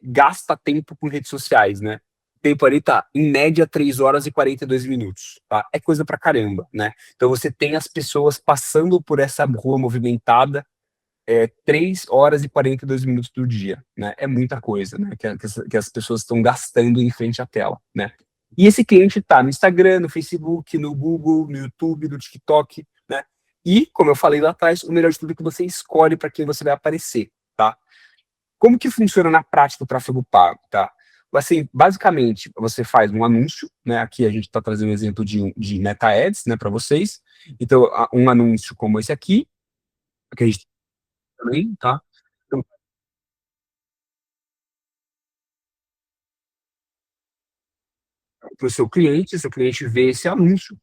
gasta tempo com redes sociais, né? O tempo ali tá, em média, 3 horas e 42 minutos, tá? É coisa pra caramba, né? Então você tem as pessoas passando por essa rua movimentada 3 horas e 42 minutos do dia, né? É muita coisa, né? Que as pessoas estão gastando em frente à tela, né? E esse cliente está no Instagram, no Facebook, no Google, no YouTube, no TikTok, né? E, como eu falei lá atrás, o melhor de tudo é que você escolhe para quem você vai aparecer, tá? Como que funciona na prática o tráfego pago, tá? Assim, basicamente, você faz um anúncio, né? Aqui a gente está trazendo um exemplo de Meta Ads, né, para vocês. Então, um anúncio como esse aqui, que a gente também, tá? Então, para o seu cliente vê esse anúncio,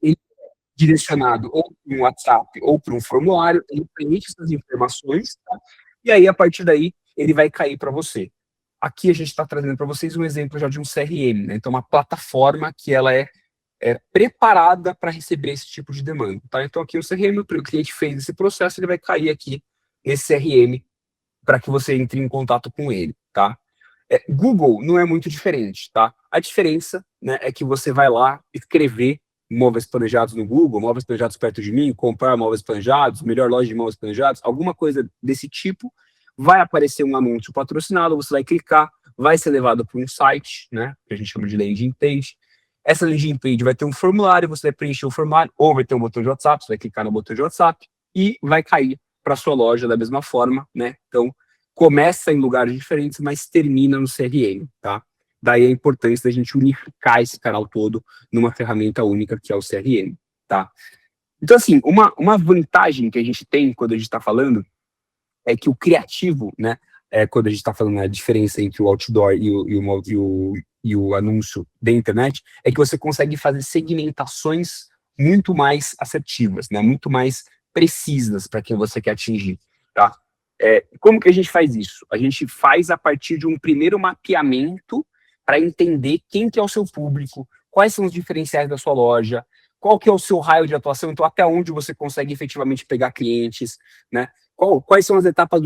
ele é direcionado ou para um WhatsApp ou para um formulário, ele preenche essas informações, tá? E aí, a partir daí, ele vai cair para você. Aqui a gente está trazendo para vocês um exemplo já de um CRM, né? Então, uma plataforma que ela é preparada para receber esse tipo de demanda, tá? Então, aqui o CRM, o cliente fez esse processo, ele vai cair aqui nesse CRM para que você entre em contato com ele, tá? Google não é muito diferente, tá? A diferença, né, é que você vai lá escrever móveis planejados no Google, móveis planejados perto de mim, comprar móveis planejados, melhor loja de móveis planejados, alguma coisa desse tipo, vai aparecer um anúncio patrocinado, você vai clicar, vai ser levado para um site, né, que a gente chama de landing page. Essa landing page vai ter um formulário, você vai preencher o formulário, ou vai ter um botão de WhatsApp, você vai clicar no botão de WhatsApp e vai cair para sua loja da mesma forma, né? Então, começa em lugares diferentes, mas termina no CRM, tá? Daí a importância da gente unificar esse canal todo numa ferramenta única que é o CRM, tá? Então, assim, uma vantagem que a gente tem quando a gente está falando é que o criativo, né, quando a gente está falando a diferença entre o outdoor e o anúncio da internet, é que você consegue fazer segmentações muito mais assertivas, né, muito mais precisas para quem você quer atingir, tá? Como que a gente faz isso? A gente faz a partir de um primeiro mapeamento para entender quem que é o seu público, quais são os diferenciais da sua loja, qual que é o seu raio de atuação, então até onde você consegue efetivamente pegar clientes, né? Quais são as etapas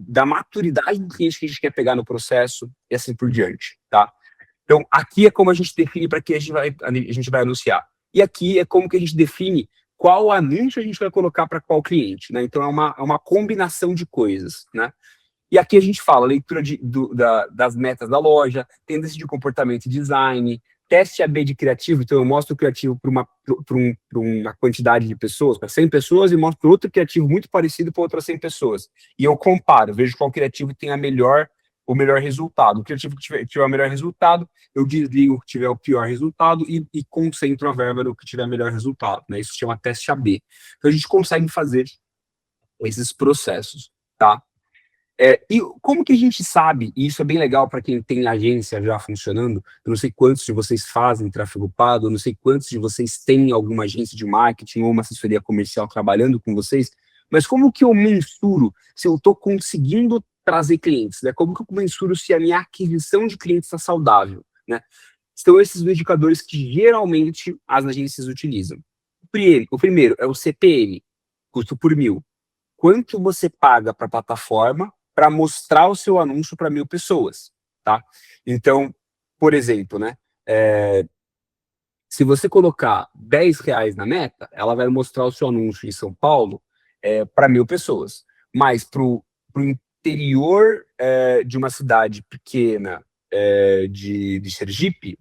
da maturidade do cliente que a gente quer pegar no processo e assim por diante, tá? Então, aqui é como a gente define para que a gente vai anunciar. E aqui é como que a gente define qual anúncio a gente vai colocar para qual cliente, né? Então, é uma combinação de coisas, né? E aqui a gente fala leitura das metas da loja, tendência de comportamento e design, teste A/B de criativo, então eu mostro o criativo para uma quantidade de pessoas, para 100 pessoas, e mostro outro criativo muito parecido para outras 100 pessoas. E eu comparo, vejo qual criativo tem o melhor resultado. O criativo que tiver o melhor resultado, eu desligo o que tiver o pior resultado e concentro a verba no que tiver o melhor resultado, né? Isso se chama teste A/B. Então a gente consegue fazer esses processos, tá? E como que a gente sabe, e isso é bem legal para quem tem agência já funcionando, eu não sei quantos de vocês fazem tráfego pago, eu não sei quantos de vocês têm alguma agência de marketing ou uma assessoria comercial trabalhando com vocês, mas como que eu mensuro se eu estou conseguindo trazer clientes, né? Como que eu mensuro se a minha aquisição de clientes está saudável, né? São esses os indicadores que geralmente as agências utilizam. O primeiro é o CPM, custo por mil. Quanto você paga para a plataforma para mostrar o seu anúncio para 1.000 pessoas, tá? Então, por exemplo, né? Se você colocar R$ 10 na meta, ela vai mostrar o seu anúncio em São Paulo para 1.000 pessoas. Mas para o interior de uma cidade pequena de Sergipe,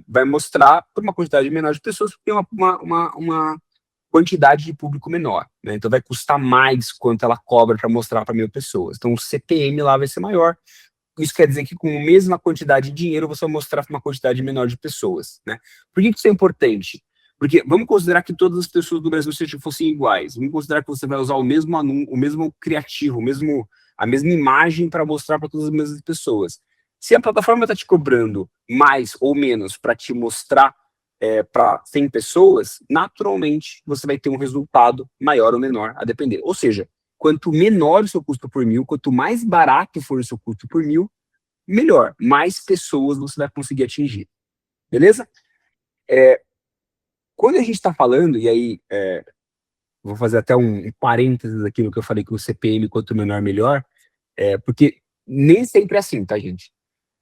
vai mostrar para uma quantidade menor de pessoas, porque tem uma quantidade de público menor, né? Então vai custar mais quanto ela cobra para mostrar para 1.000 pessoas. Então o CPM lá vai ser maior. Isso quer dizer que com a mesma quantidade de dinheiro você vai mostrar para uma quantidade menor de pessoas, né? Por que isso é importante? Porque vamos considerar que todas as pessoas do Brasil fossem iguais. Vamos considerar que você vai usar o mesmo anúncio, o mesmo criativo, a mesma imagem para mostrar para todas as mesmas pessoas. Se a plataforma está te cobrando mais ou menos para te mostrar para 100 pessoas, naturalmente você vai ter um resultado maior ou menor, a depender. Ou seja, quanto menor o seu custo por mil, quanto mais barato for o seu custo por mil, melhor. Mais pessoas você vai conseguir atingir. Beleza? Quando a gente está falando, e aí vou fazer até um parênteses aqui no que eu falei que o CPM, quanto menor, melhor, porque nem sempre é assim, tá, gente?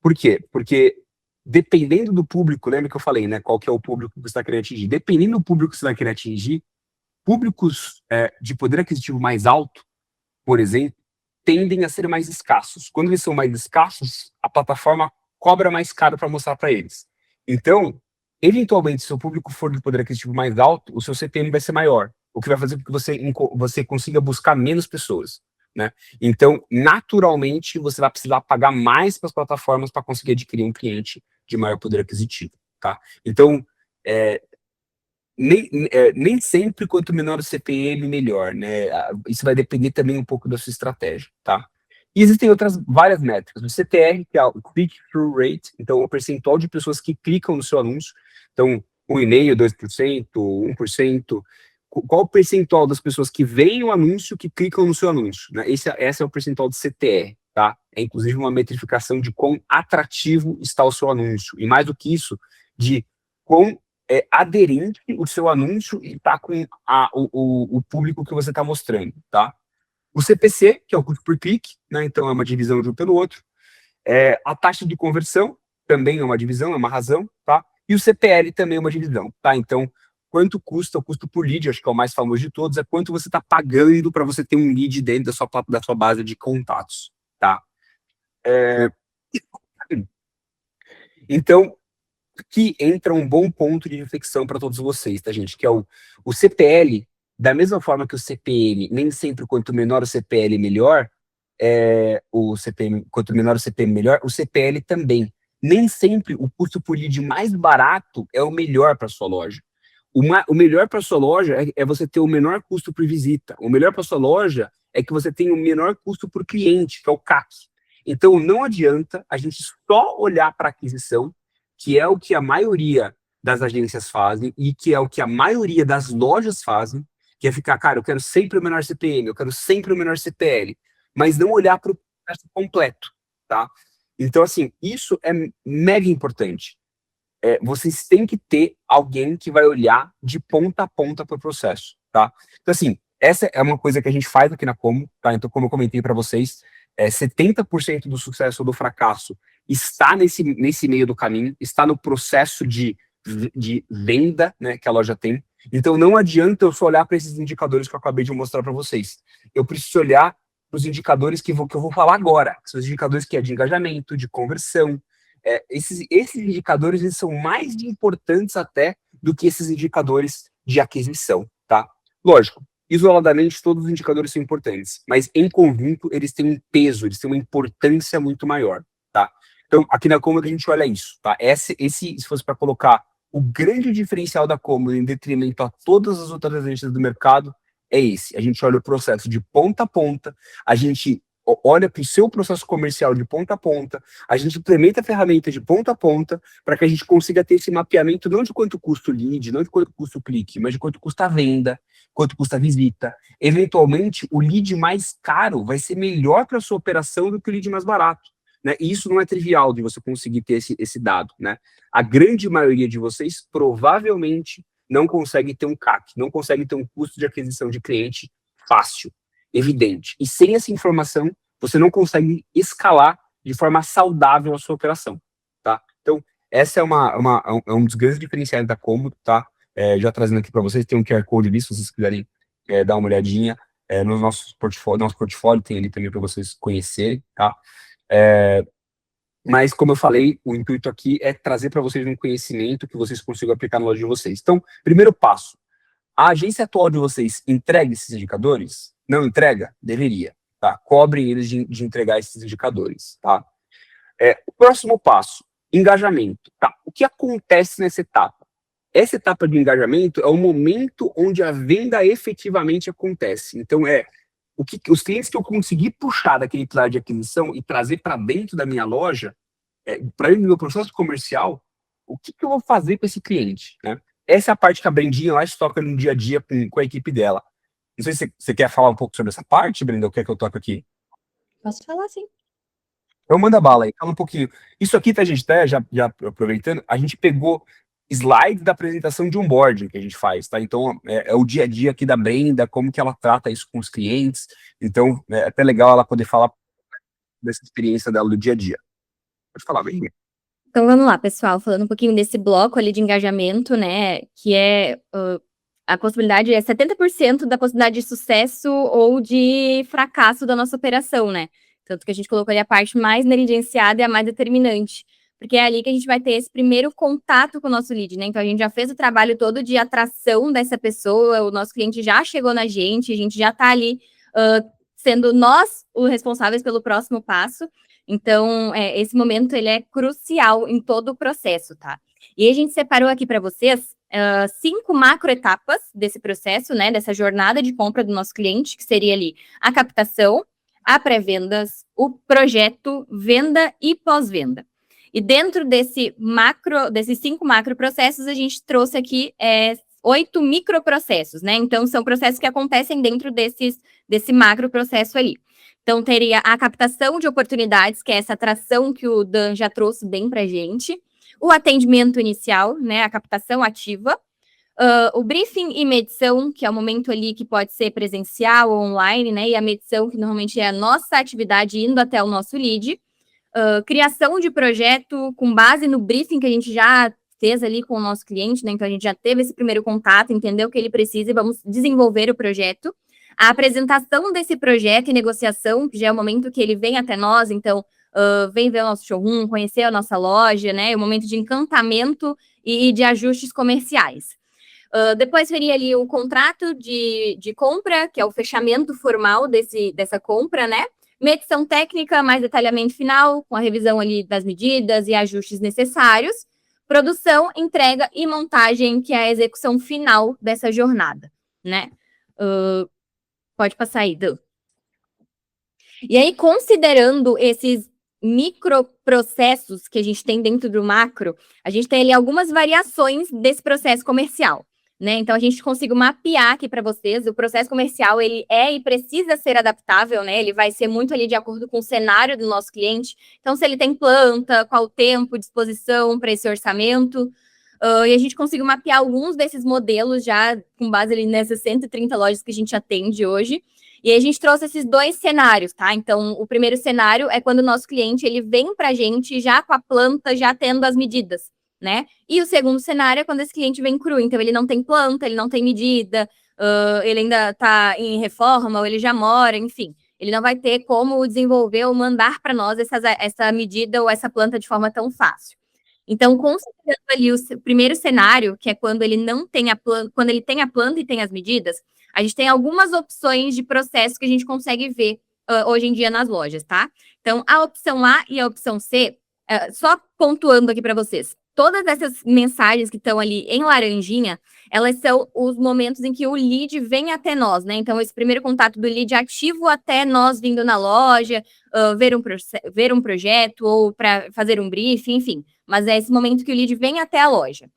Por quê? Porque dependendo do público, lembra que eu falei, né? Qual que é o público que você está querendo atingir? Dependendo do público que você vai querer atingir, públicos de poder aquisitivo mais alto, por exemplo, tendem a ser mais escassos. Quando eles são mais escassos, a plataforma cobra mais caro para mostrar para eles. Então, eventualmente, se o público for de poder aquisitivo mais alto, o seu CPM vai ser maior, o que vai fazer com que você consiga buscar menos pessoas, né? Então, naturalmente, você vai precisar pagar mais para as plataformas para conseguir adquirir um cliente de maior poder aquisitivo, tá? Então, nem sempre quanto menor o CPM, melhor, né? Isso vai depender também um pouco da sua estratégia, tá? E existem várias métricas. O CTR, que é o Click-Through Rate, então o percentual de pessoas que clicam no seu anúncio. Então, 1,5%, 2%, 1%. Qual o percentual das pessoas que veem o anúncio que clicam no seu anúncio? Né? Esse é o percentual de CTR, tá? É inclusive uma metrificação de quão atrativo está o seu anúncio. E mais do que isso, de quão aderente o seu anúncio está com o público que você está mostrando, tá? O CPC, que é o custo por clique, né? Então é uma divisão de um pelo outro. A taxa de conversão também é uma divisão, é uma razão, tá? E o CPL também é uma divisão, tá? Então, quanto custa o custo por lead, acho que é o mais famoso de todos, é quanto você está pagando para você ter um lead dentro da sua base de contatos, tá? Então, aqui entra um bom ponto de reflexão para todos vocês, tá, gente? Que é o CPL, da mesma forma que o CPM, nem sempre quanto menor o CPL, melhor, o CPM, quanto menor o CPM, melhor, o CPL também. Nem sempre o custo por lead mais barato é o melhor para sua loja. O melhor para sua loja é você ter o menor custo por visita. O melhor para sua loja é que você tenha o menor custo por cliente, que é o CAC. Então, não adianta a gente só olhar para aquisição, que é o que a maioria das agências fazem e que é o que a maioria das lojas fazem, que é ficar, cara, eu quero sempre o menor CPM, eu quero sempre o menor CPL, mas não olhar para o processo completo, tá? Então, assim, isso é mega importante. Vocês têm que ter alguém que vai olhar de ponta a ponta para o processo, tá? Então, assim, essa é uma coisa que a gente faz aqui na Como, tá? Então, como eu comentei para vocês, 70% do sucesso ou do fracasso está nesse meio do caminho, está no processo de venda, né, que a loja tem. Então, não adianta eu só olhar para esses indicadores que eu acabei de mostrar para vocês. Eu preciso olhar para os indicadores que eu vou falar agora, que são os indicadores que é de engajamento, de conversão. Esses indicadores eles são mais importantes até do que esses indicadores de aquisição, tá? Lógico, isoladamente todos os indicadores são importantes, mas em conjunto eles têm um peso, eles têm uma importância muito maior, tá? Então, aqui na Cômoda a gente olha isso, tá? Se fosse para colocar o grande diferencial da Cômoda em detrimento a todas as outras agências do mercado, é esse. A gente olha o processo de ponta a ponta, a gente olha para o seu processo comercial de ponta a ponta, a gente implementa a ferramenta de ponta a ponta para que a gente consiga ter esse mapeamento não de quanto custa o lead, não de quanto custa o clique, mas de quanto custa a venda, quanto custa a visita. Eventualmente, o lead mais caro vai ser melhor para a sua operação do que o lead mais barato. Né? E isso não é trivial de você conseguir ter esse dado. Né? A grande maioria de vocês provavelmente não consegue ter um CAC, não consegue ter um custo de aquisição de cliente fácil, evidente. E sem essa informação, você não consegue escalar de forma saudável a sua operação, tá? Então, essa é um dos grandes diferenciais da Cômodo, tá? Já trazendo aqui para vocês, tem um QR Code ali, se vocês quiserem dar uma olhadinha no nosso portfólio tem ali também para vocês conhecerem, tá? Mas, como eu falei, o intuito aqui é trazer para vocês um conhecimento que vocês consigam aplicar na loja de vocês. Então, primeiro passo, a agência atual de vocês entrega esses indicadores? Não entrega? Deveria, tá? Cobrem eles de entregar esses indicadores, tá? O próximo passo, engajamento, tá? O que acontece nessa etapa? Essa etapa de engajamento é o momento onde a venda efetivamente acontece. Então, os clientes que eu consegui puxar daquele pilar de aquisição e trazer para dentro da minha loja, para o meu processo comercial, o que eu vou fazer com esse cliente, né? Essa é a parte que a Brendinha lá toca no dia a dia com a equipe dela. Não sei se você quer falar um pouco sobre essa parte, Brenda, ou quer que eu toque aqui? Posso falar, sim. Então manda bala aí, fala um pouquinho. Isso aqui, tá, gente, tá, já aproveitando, a gente pegou slides da apresentação de onboarding que a gente faz, tá? Então, é o dia a dia aqui da Brenda, como que ela trata isso com os clientes. Então, é até legal ela poder falar dessa experiência dela do dia a dia. Pode falar, Brenda. Então vamos lá, pessoal, falando um pouquinho desse bloco ali de engajamento, né, que a possibilidade é 70% da possibilidade de sucesso ou de fracasso da nossa operação, né? Tanto que a gente colocou ali a parte mais negligenciada e a mais determinante, porque é ali que a gente vai ter esse primeiro contato com o nosso lead, né? Então a gente já fez o trabalho todo de atração dessa pessoa, o nosso cliente já chegou na gente, a gente já tá ali sendo nós os responsáveis pelo próximo passo. Então, esse momento, ele é crucial em todo o processo, tá? E a gente separou aqui para vocês 5 macro etapas desse processo, né? Dessa jornada de compra do nosso cliente, que seria ali a captação, a pré-vendas, o projeto, venda e pós-venda. E dentro desses 5 macro processos, a gente trouxe aqui 8 microprocessos, né? Então, são processos que acontecem dentro desse macro processo ali. Então, teria a captação de oportunidades, que é essa atração que o Dan já trouxe bem para a gente. O atendimento inicial, né, a captação ativa. O briefing e medição, que é o momento ali que pode ser presencial ou online, né, e a medição, que normalmente é a nossa atividade indo até o nosso lead. Criação de projeto com base no briefing que a gente já fez ali com o nosso cliente, né, então a gente já teve esse primeiro contato, entendeu o que ele precisa e vamos desenvolver o projeto. A apresentação desse projeto e negociação, que já é o momento que ele vem até nós, então, vem ver o nosso showroom, conhecer a nossa loja, né? É o momento de encantamento e de ajustes comerciais. Depois viria ali o contrato de compra, que é o fechamento formal dessa compra, né? Medição técnica, mais detalhamento final, com a revisão ali das medidas e ajustes necessários. Produção, entrega e montagem, que é a execução final dessa jornada, né? Pode passar aí, Dan. E aí, considerando esses microprocessos que a gente tem dentro do macro, a gente tem ali algumas variações desse processo comercial, né? Então, a gente conseguiu mapear aqui para vocês. O processo comercial, ele é e precisa ser adaptável, né? Ele vai ser muito ali de acordo com o cenário do nosso cliente. Então, se ele tem planta, qual o tempo, disposição para esse orçamento. E a gente conseguiu mapear alguns desses modelos já com base ali nessas 130 lojas que a gente atende hoje. E aí a gente trouxe esses 2 cenários, tá? Então, o primeiro cenário é quando o nosso cliente ele vem para a gente já com a planta, já tendo as medidas, né? E o segundo cenário é quando esse cliente vem cru. Então, ele não tem planta, ele não tem medida, ele ainda está em reforma, ou ele já mora, enfim. Ele não vai ter como desenvolver ou mandar para nós essa medida ou essa planta de forma tão fácil. Então, considerando ali o primeiro cenário, que é quando ele não tem a planta, quando ele tem a planta e tem as medidas, a gente tem algumas opções de processo que a gente consegue ver hoje em dia nas lojas, tá? Então, a opção A e a opção C, só pontuando aqui para vocês, todas essas mensagens que estão ali em laranjinha, elas são os momentos em que o lead vem até nós, né? Então, esse primeiro contato do lead ativo até nós vindo na loja, ver um projeto ou para fazer um briefing, enfim. Mas é esse momento que o lead vem até a loja.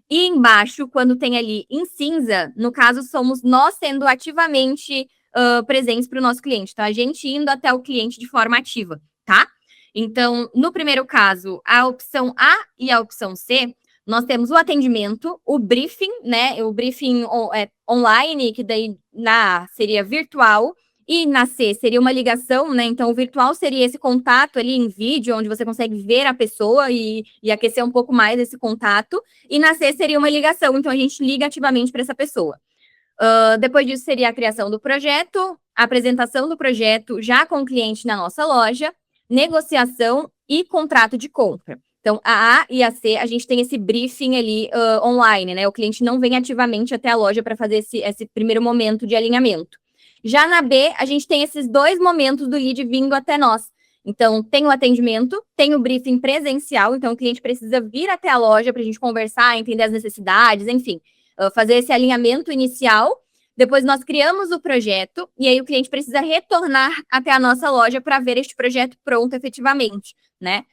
E embaixo, quando tem ali em cinza, no caso, somos nós sendo ativamente presentes para o nosso cliente. Então, a gente indo até o cliente de forma ativa, tá? Então, no primeiro caso, a opção A e a opção C, nós temos o atendimento, o briefing, né? O briefing online, que daí na A seria virtual, e na C seria uma ligação, né? Então, o virtual seria esse contato ali em vídeo, onde você consegue ver a pessoa e aquecer um pouco mais esse contato. E na C seria uma ligação, então a gente liga ativamente para essa pessoa. Depois disso seria a criação do projeto, a apresentação do projeto já com o cliente na nossa loja, negociação e contrato de compra. Então, a A e a C, a gente tem esse briefing ali online, né? O cliente não vem ativamente até a loja para fazer esse primeiro momento de alinhamento. Já na B, a gente tem esses 2 momentos do lead vindo até nós, Então, tem o atendimento, tem o briefing presencial, então o cliente precisa vir até a loja para a gente conversar, entender as necessidades, enfim, fazer esse alinhamento inicial. Depois nós criamos o projeto e aí o cliente precisa retornar até a nossa loja para ver este projeto pronto efetivamente, né?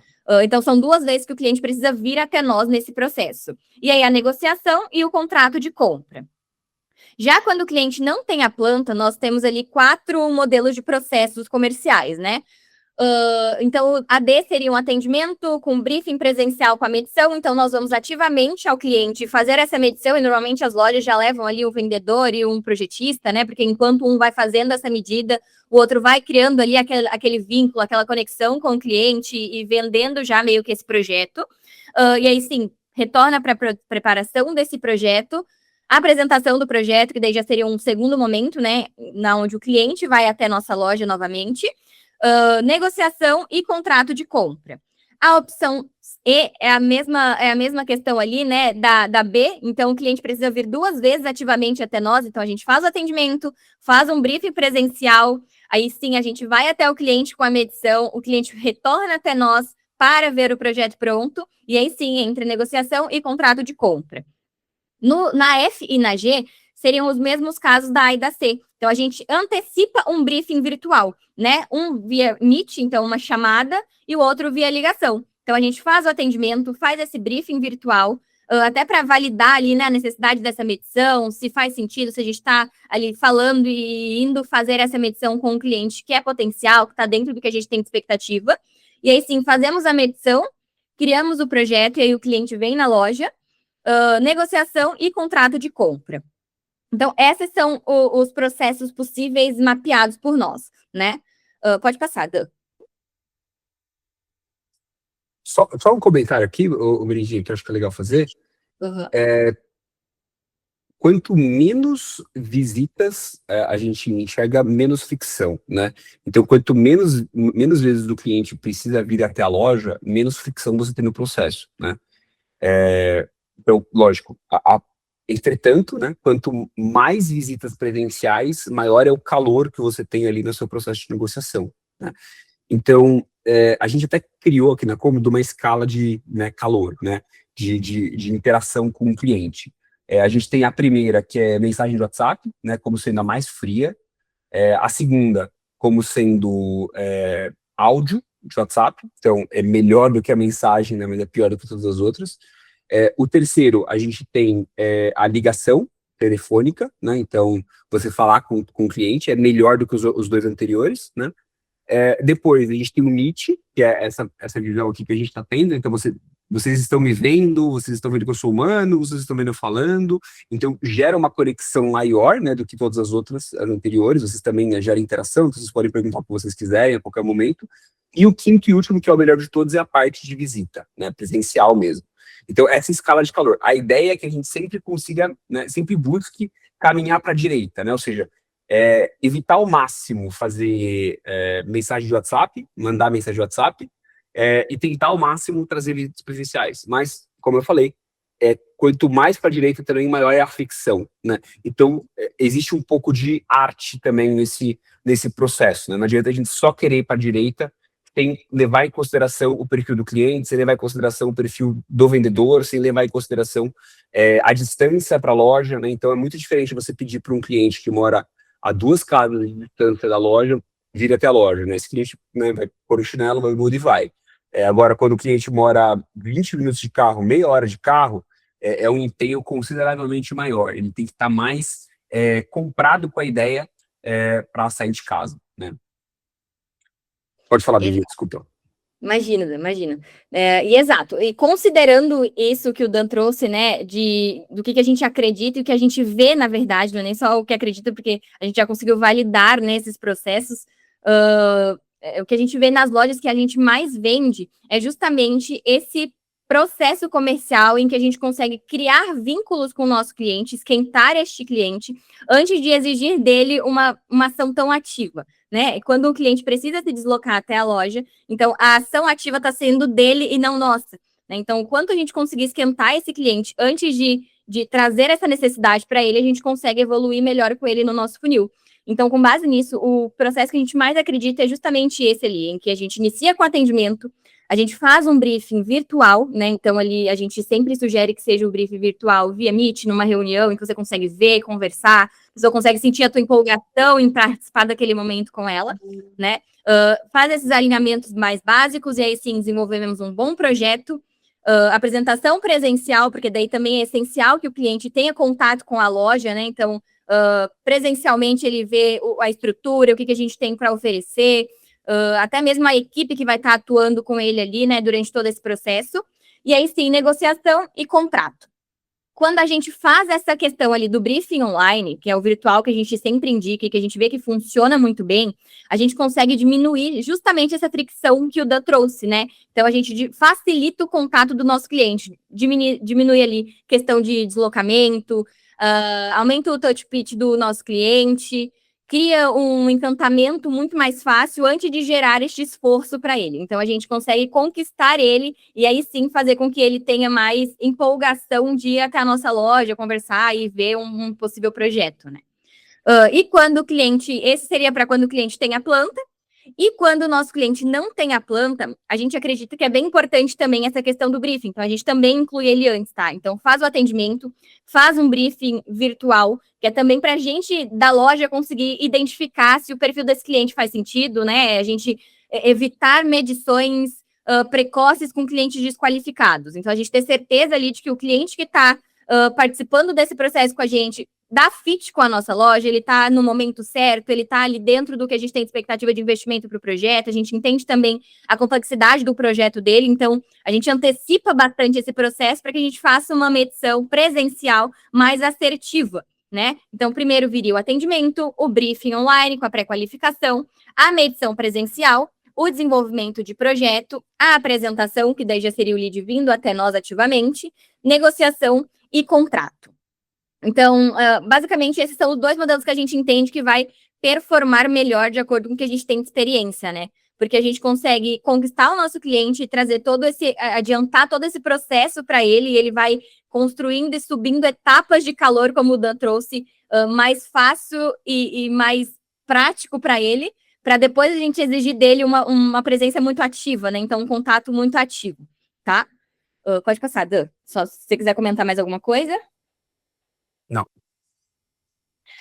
Então, são 2 vezes que o cliente precisa vir até nós nesse processo. E aí, a negociação e o contrato de compra. Já quando o cliente não tem a planta, nós temos ali 4 modelos de processos comerciais, né? Então, a D seria um atendimento com briefing presencial com a medição, então nós vamos ativamente ao cliente fazer essa medição, e normalmente as lojas já levam ali um vendedor e um projetista, né, porque enquanto um vai fazendo essa medida, o outro vai criando ali aquele vínculo, aquela conexão com o cliente e vendendo já meio que esse projeto, e aí sim, retorna para a preparação desse projeto, a apresentação do projeto, que daí já seria um segundo momento, né, na onde o cliente vai até nossa loja novamente, negociação e contrato de compra. A opção E é a mesma questão ali, né, da B, então o cliente precisa vir 2 vezes ativamente até nós, então a gente faz o atendimento, faz um briefing presencial, aí sim a gente vai até o cliente com a medição, o cliente retorna até nós para ver o projeto pronto, e aí sim entra negociação e contrato de compra. Na F e na G, seriam os mesmos casos da A e da C. Então, a gente antecipa um briefing virtual, né? Um via Meet, então uma chamada, e o outro via ligação. Então, a gente faz o atendimento, faz esse briefing virtual, até para validar ali, né, a necessidade dessa medição, se faz sentido, se a gente está ali falando e indo fazer essa medição com um cliente que é potencial, que está dentro do que a gente tem de expectativa. E aí, sim, fazemos a medição, criamos o projeto, e aí o cliente vem na loja, negociação e contrato de compra. Então, esses são os processos possíveis mapeados por nós, né? Pode passar, Dan. Só um comentário aqui, o Merindinho, que eu acho que é legal fazer. Uhum. Quanto menos visitas a gente enxerga, menos fricção, né? Então, quanto menos vezes o cliente precisa vir até a loja, menos fricção você tem no processo, né? Então, lógico, entretanto, né, quanto mais visitas presenciais, maior é o calor que você tem ali no seu processo de negociação, né? Então, a gente até criou aqui na Cômodo uma escala de, né, calor, né, de interação com o cliente. A gente tem a primeira, que é mensagem do WhatsApp, né, como sendo a mais fria. A segunda, como sendo áudio de WhatsApp, então é melhor do que a mensagem, né, mas é pior do que todas as outras. O terceiro, a gente tem a ligação telefônica, né, então você falar com o cliente é melhor do que os 2 anteriores, né. Depois, a gente tem o Meet, que é essa visão aqui que a gente está tendo. Então, vocês estão me vendo, vocês estão vendo que eu sou humano, vocês estão vendo eu falando. Então, gera uma conexão maior, né, do que todas as outras as anteriores. Vocês também geram interação, vocês podem perguntar o que vocês quiserem a qualquer momento. E o quinto e último, que é o melhor de todos, é a parte de visita, né, presencial mesmo. Então, essa escala de calor. A ideia é que a gente sempre consiga, né, sempre busque caminhar para a direita, né, ou seja, evitar ao máximo fazer mensagem de WhatsApp, mandar mensagem de WhatsApp, e tentar ao máximo trazer visitas presenciais. Mas, como eu falei, quanto mais para a direita também, maior é a fricção, né? Então, existe um pouco de arte também nesse processo, né? Não adianta a gente só querer ir para a direita, tem que levar em consideração o perfil do cliente, sem levar em consideração o perfil do vendedor, sem levar em consideração a distância para a loja, né? Então, é muito diferente você pedir para um cliente que mora a 2 casas de distância da loja, vir até a loja, né? Esse cliente, né, vai pôr o chinelo, vai muda e vai. Agora, quando o cliente mora 20 minutos de carro, meia hora de carro, é um empenho consideravelmente maior. Ele tem que estar mais comprado com a ideia para sair de casa, né? Pode falar, Bia, desculpa. Imagina. E exato, e considerando isso que o Dan trouxe, né, do que a gente acredita e o que a gente vê, na verdade, não é nem só o que acredita, porque a gente já conseguiu validar nesses processos, o que a gente vê nas lojas que a gente mais vende é justamente esse processo comercial em que a gente consegue criar vínculos com o nosso cliente, esquentar este cliente, antes de exigir dele uma ação tão ativa, né? Quando o cliente precisa se deslocar até a loja, então a ação ativa está sendo dele e não nossa, né? Então, quanto a gente conseguir esquentar esse cliente antes de trazer essa necessidade para ele, a gente consegue evoluir melhor com ele no nosso funil. Então, com base nisso, o processo que a gente mais acredita é justamente esse ali, em que a gente inicia com atendimento, a gente faz um briefing virtual, né? Então, ali a gente sempre sugere que seja um briefing virtual via Meet, numa reunião em que você consegue ver, conversar, a pessoa consegue sentir a tua empolgação em participar daquele momento com ela, né? Faz esses alinhamentos mais básicos e aí sim desenvolvemos um bom projeto. Apresentação presencial, porque daí também é essencial que o cliente tenha contato com a loja, né? Então, presencialmente ele vê a estrutura, o que a gente tem para oferecer, até mesmo a equipe que vai estar atuando com ele ali, né, durante todo esse processo. E aí sim, negociação e contrato. Quando a gente faz essa questão ali do briefing online, que é o virtual que a gente sempre indica e que a gente vê que funciona muito bem, a gente consegue diminuir justamente essa fricção que o Dan trouxe, né? Então, a gente facilita o contato do nosso cliente, diminui ali questão de deslocamento, aumenta o touch pitch do nosso cliente, cria um encantamento muito mais fácil antes de gerar este esforço para ele. Então, a gente consegue conquistar ele e aí sim fazer com que ele tenha mais empolgação de ir até a nossa loja, conversar e ver um possível projeto, né? E quando o cliente, esse seria para quando o cliente tem a planta, e quando o nosso cliente não tem a planta, a gente acredita que é bem importante também essa questão do briefing. Então, a gente também inclui ele antes, tá? Então, faz o atendimento, faz um briefing virtual, que é também para a gente da loja conseguir identificar se o perfil desse cliente faz sentido, né? A gente evitar medições precoces com clientes desqualificados. Então, a gente ter certeza ali de que o cliente que está participando desse processo com a gente dá fit com a nossa loja, ele está no momento certo, ele está ali dentro do que a gente tem de expectativa de investimento para o projeto, a gente entende também a complexidade do projeto dele, então a gente antecipa bastante esse processo para que a gente faça uma medição presencial mais assertiva, né? Então, primeiro viria o atendimento, o briefing online com a pré-qualificação, a medição presencial, o desenvolvimento de projeto, a apresentação, que daí já seria o lead vindo até nós ativamente, negociação e contrato. Então, basicamente, esses são os dois modelos que a gente entende que vai performar melhor de acordo com o que a gente tem de experiência, né? Porque a gente consegue conquistar o nosso cliente e trazer adiantar todo esse processo para ele, e ele vai construindo e subindo etapas de calor, como o Dan trouxe, mais fácil e mais prático para ele, para depois a gente exigir dele uma presença muito ativa, né? Então, um contato muito ativo, tá? Pode passar, Dan. Só se você quiser comentar mais alguma coisa. Não.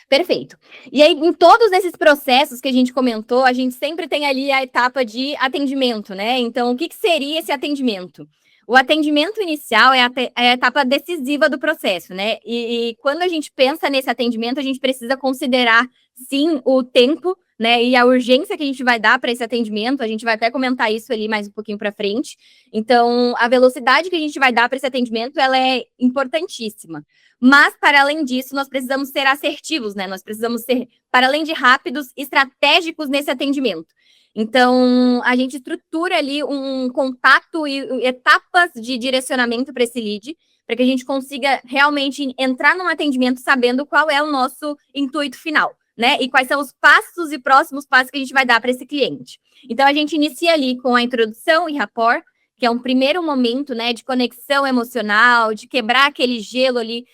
Perfeito. E aí, em todos esses processos que a gente comentou, a gente sempre tem ali a etapa de atendimento, né? Então, o que seria esse atendimento? O atendimento inicial é a etapa decisiva do processo, né? E quando a gente pensa nesse atendimento, a gente precisa considerar, sim, o tempo, né? E a urgência que a gente vai dar para esse atendimento. A gente vai até comentar isso ali mais um pouquinho para frente. Então, a velocidade que a gente vai dar para esse atendimento, ela é importantíssima. Mas, para além disso, nós precisamos ser assertivos, né? Nós precisamos ser, para além de rápidos, estratégicos nesse atendimento. Então, a gente estrutura ali um contato e etapas de direcionamento para esse lead, para que a gente consiga realmente entrar num atendimento sabendo qual é o nosso intuito final, né? E quais são os passos e próximos passos que a gente vai dar para esse cliente. Então, a gente inicia ali com a introdução e rapport, que é um primeiro momento, né, de conexão emocional, de quebrar aquele gelo ali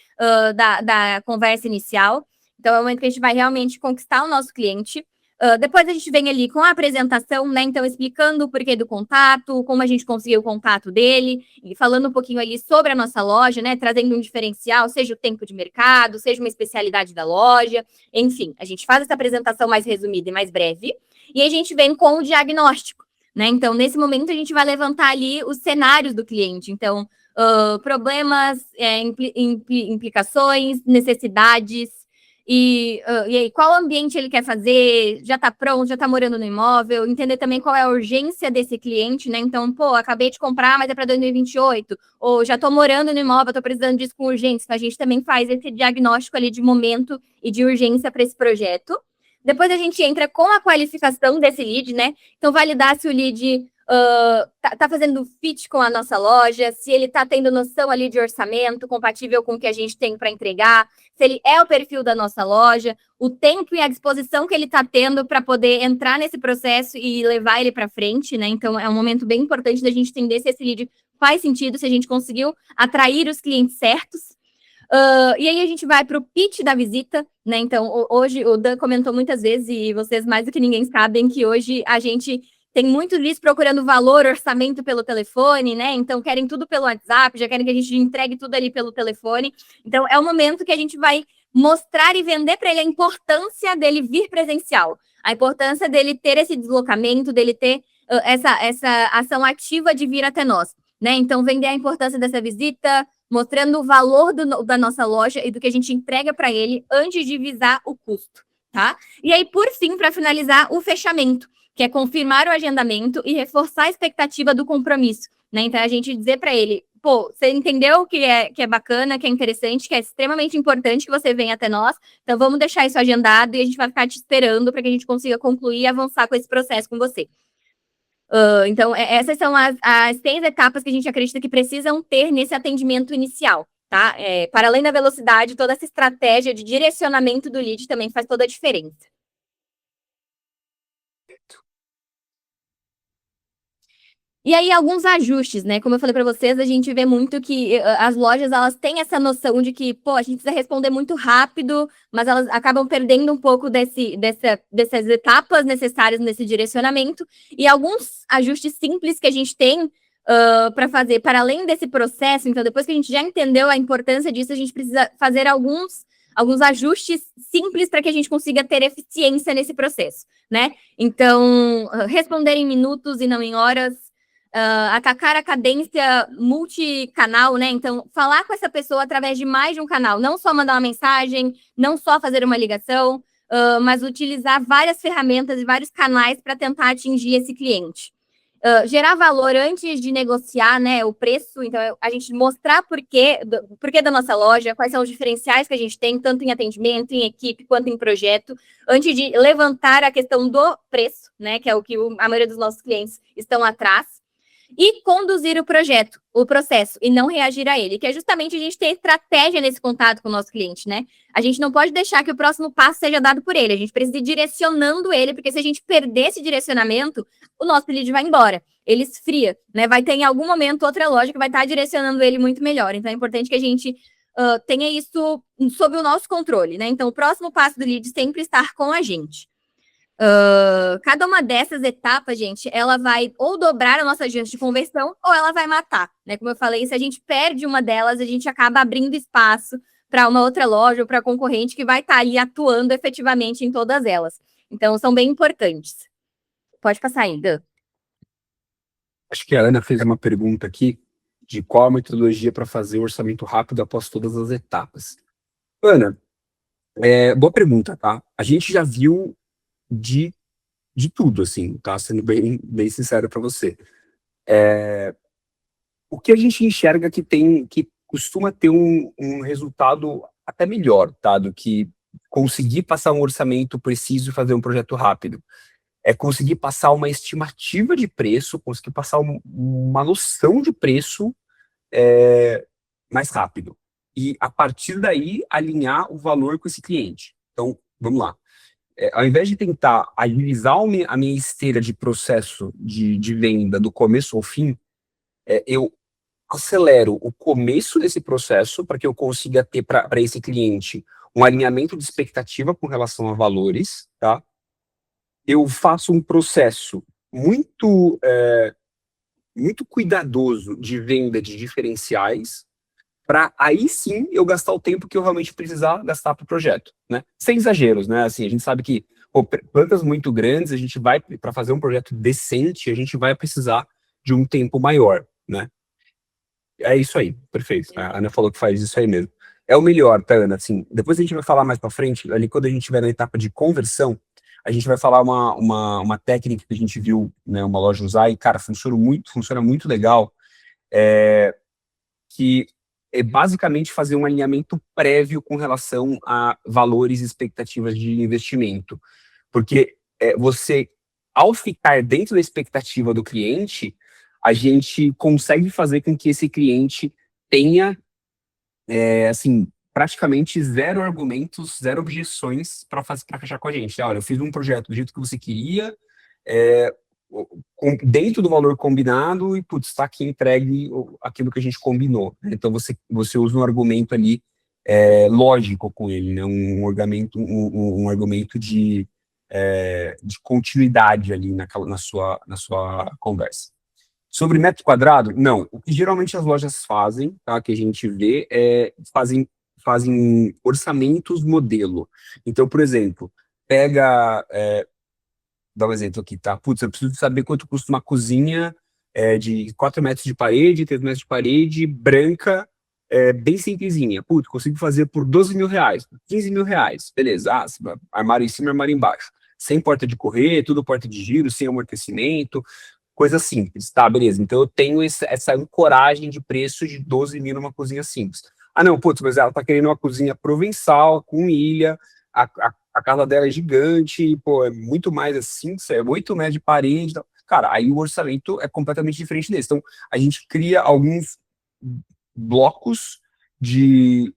da conversa inicial. Então, é o momento que a gente vai realmente conquistar o nosso cliente. Depois a gente vem ali com a apresentação, né? Então, explicando o porquê do contato, como a gente conseguiu o contato dele, e falando um pouquinho ali sobre a nossa loja, né? Trazendo um diferencial, seja o tempo de mercado, seja uma especialidade da loja, enfim, a gente faz essa apresentação mais resumida e mais breve, e a gente vem com o diagnóstico, né? Então, nesse momento, a gente vai levantar ali os cenários do cliente. Então, problemas, implicações, necessidades, e aí, qual ambiente ele quer fazer, já está pronto, já está morando no imóvel, entender também qual é a urgência desse cliente, né? Então, pô, acabei de comprar, mas é para 2028, ou já estou morando no imóvel, estou precisando disso com urgência. Então, a gente também faz esse diagnóstico ali de momento e de urgência para esse projeto. Depois a gente entra com a qualificação desse lead, né? Então, validar se o lead tá fazendo fit com a nossa loja, se ele tá tendo noção ali de orçamento compatível com o que a gente tem para entregar, se ele é o perfil da nossa loja, o tempo e a disposição que ele tá tendo para poder entrar nesse processo e levar ele para frente, né? Então, é um momento bem importante da gente entender se esse lead faz sentido, se a gente conseguiu atrair os clientes certos. E aí a gente vai para o pitch da visita, né? Então, hoje o Dan comentou muitas vezes, e vocês mais do que ninguém sabem, que hoje a gente tem muito leads procurando valor, orçamento pelo telefone, né? Então, querem tudo pelo WhatsApp, já querem que a gente entregue tudo ali pelo telefone. Então, é o momento que a gente vai mostrar e vender para ele a importância dele vir presencial, a importância dele ter esse deslocamento, dele ter essa ação ativa de vir até nós, né? Então, vender a importância dessa visita, mostrando o valor da nossa loja e do que a gente entrega para ele antes de visar o custo, tá? E aí, por fim, para finalizar, o fechamento, que é confirmar o agendamento e reforçar a expectativa do compromisso, né? Então, a gente dizer para ele, pô, você entendeu que é bacana, que é interessante, que é extremamente importante que você venha até nós, então vamos deixar isso agendado e a gente vai ficar te esperando para que a gente consiga concluir e avançar com esse processo com você. Então, essas são as 6 etapas que a gente acredita que precisam ter nesse atendimento inicial, tá? Para além da velocidade, toda essa estratégia de direcionamento do lead também faz toda a diferença. E aí, alguns ajustes, né? Como eu falei para vocês, a gente vê muito que as lojas, elas têm essa noção de que, pô, a gente precisa responder muito rápido, mas elas acabam perdendo um pouco dessas etapas necessárias nesse direcionamento. E alguns ajustes simples que a gente tem para fazer, para além desse processo, então, depois que a gente já entendeu a importância disso, a gente precisa fazer alguns ajustes simples para que a gente consiga ter eficiência nesse processo, né? Então, responder em minutos e não em horas, atacar a cadência multicanal, né? Então, falar com essa pessoa através de mais de um canal, não só mandar uma mensagem, não só fazer uma ligação, mas utilizar várias ferramentas e vários canais para tentar atingir esse cliente. Gerar valor antes de negociar, né, o preço, então a gente mostrar por quê da nossa loja, quais são os diferenciais que a gente tem, tanto em atendimento, em equipe, quanto em projeto, antes de levantar a questão do preço, né, que é o que a maioria dos nossos clientes estão atrás, e conduzir o processo, e não reagir a ele, que é justamente a gente ter estratégia nesse contato com o nosso cliente, né? A gente não pode deixar que o próximo passo seja dado por ele, a gente precisa ir direcionando ele, porque se a gente perder esse direcionamento, o nosso lead vai embora, ele esfria, né? Vai ter em algum momento outra loja que vai estar direcionando ele muito melhor, então é importante que a gente tenha isso sob o nosso controle, né? Então, o próximo passo do lead sempre estar com a gente. Cada uma dessas etapas, gente, ela vai ou dobrar a nossa chance de conversão ou ela vai matar, né? Como eu falei, se a gente perde uma delas, a gente acaba abrindo espaço para uma outra loja ou para concorrente que vai estar ali atuando efetivamente em todas elas. Então, são bem importantes. Pode passar ainda. Acho que a Ana fez uma pergunta aqui de qual a metodologia para fazer o orçamento rápido após todas as etapas. Ana, boa pergunta, tá? A gente já viu de, de tudo, assim, tá? Sendo bem sincero para você. O que a gente enxerga que costuma ter um resultado até melhor, tá? Do que conseguir passar um orçamento preciso e fazer um projeto rápido. É conseguir passar uma estimativa de preço, conseguir passar uma noção de preço mais rápido. E, a partir daí, alinhar o valor com esse cliente. Então, vamos lá. Ao invés de tentar agilizar a minha esteira de processo de venda do começo ao fim, eu acelero o começo desse processo para que eu consiga ter para esse cliente um alinhamento de expectativa com relação a valores, tá? Eu faço um processo muito cuidadoso de venda de diferenciais, para aí sim eu gastar o tempo que eu realmente precisar gastar para o projeto, né? Sem exageros, né? Assim, a gente sabe que plantas muito grandes, a gente vai, para fazer um projeto decente, a gente vai precisar de um tempo maior, né? É isso aí, perfeito. A Ana falou que faz isso aí mesmo. É o melhor, tá, Ana? Assim, depois a gente vai falar mais para frente, ali quando a gente estiver na etapa de conversão, a gente vai falar uma técnica que a gente viu, né, uma loja usar e, cara, funciona muito legal, que é basicamente fazer um alinhamento prévio com relação a valores e expectativas de investimento. Porque você, ao ficar dentro da expectativa do cliente, a gente consegue fazer com que esse cliente tenha, assim, praticamente zero argumentos, zero objeções para fechar com a gente. Olha, eu fiz um projeto do jeito que você queria, é, dentro do valor combinado e, putz, está aqui entregue aquilo que a gente combinou. Então, você usa um argumento ali lógico com ele, né? Um argumento de continuidade ali na sua conversa. Sobre metro quadrado, não. O que geralmente as lojas fazem, tá, que a gente vê, fazem orçamentos modelo. Então, por exemplo, pega, dá um exemplo aqui, tá? Putz, eu preciso saber quanto custa uma cozinha de 4 metros de parede, 3 metros de parede, branca, bem simplesinha. Putz, consigo fazer por 12 mil reais, 15 mil reais. Beleza, armário em cima, armário embaixo. Sem porta de correr, tudo porta de giro, sem amortecimento, coisa simples, tá, beleza. Então eu tenho essa ancoragem de preço de 12 mil numa cozinha simples. Ah, não, putz, mas ela tá querendo uma cozinha provençal, com ilha, a casa dela é gigante, pô, é muito mais assim, é 8 metros de parede. Cara, aí o orçamento é completamente diferente desse. Então, a gente cria alguns blocos de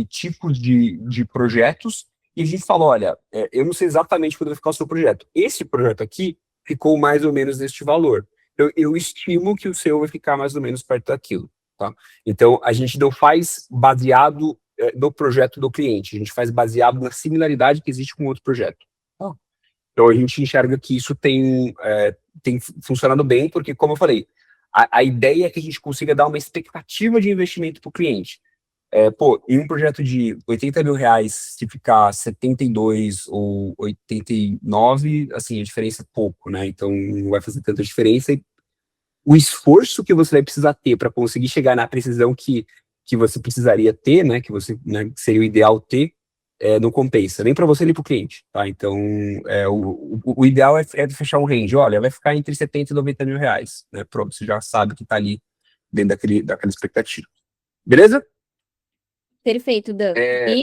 tipos de projetos e a gente fala, olha, eu não sei exatamente quando vai ficar o seu projeto. Esse projeto aqui ficou mais ou menos neste valor. Eu estimo que o seu vai ficar mais ou menos perto daquilo, tá? Então, a gente não faz baseado no projeto do cliente, a gente faz baseado na similaridade que existe com outro projeto. Tá? Então, a gente enxerga que isso tem funcionado bem, porque, como eu falei, a ideia é que a gente consiga dar uma expectativa de investimento para o cliente. Pô, em um projeto de 80 mil reais, se ficar 72 ou 89, assim, a diferença é pouco, né? Então, não vai fazer tanta diferença. E o esforço que você vai precisar ter para conseguir chegar na precisão que você precisaria ter, né? Que você, né, que seria o ideal ter, não compensa, nem para você nem para o cliente, tá? Então, o ideal é fechar um range. Olha, vai ficar entre 70 e 90 mil reais, né? Pronto, você já sabe que está ali dentro daquela expectativa. Beleza? Perfeito, Dan. É,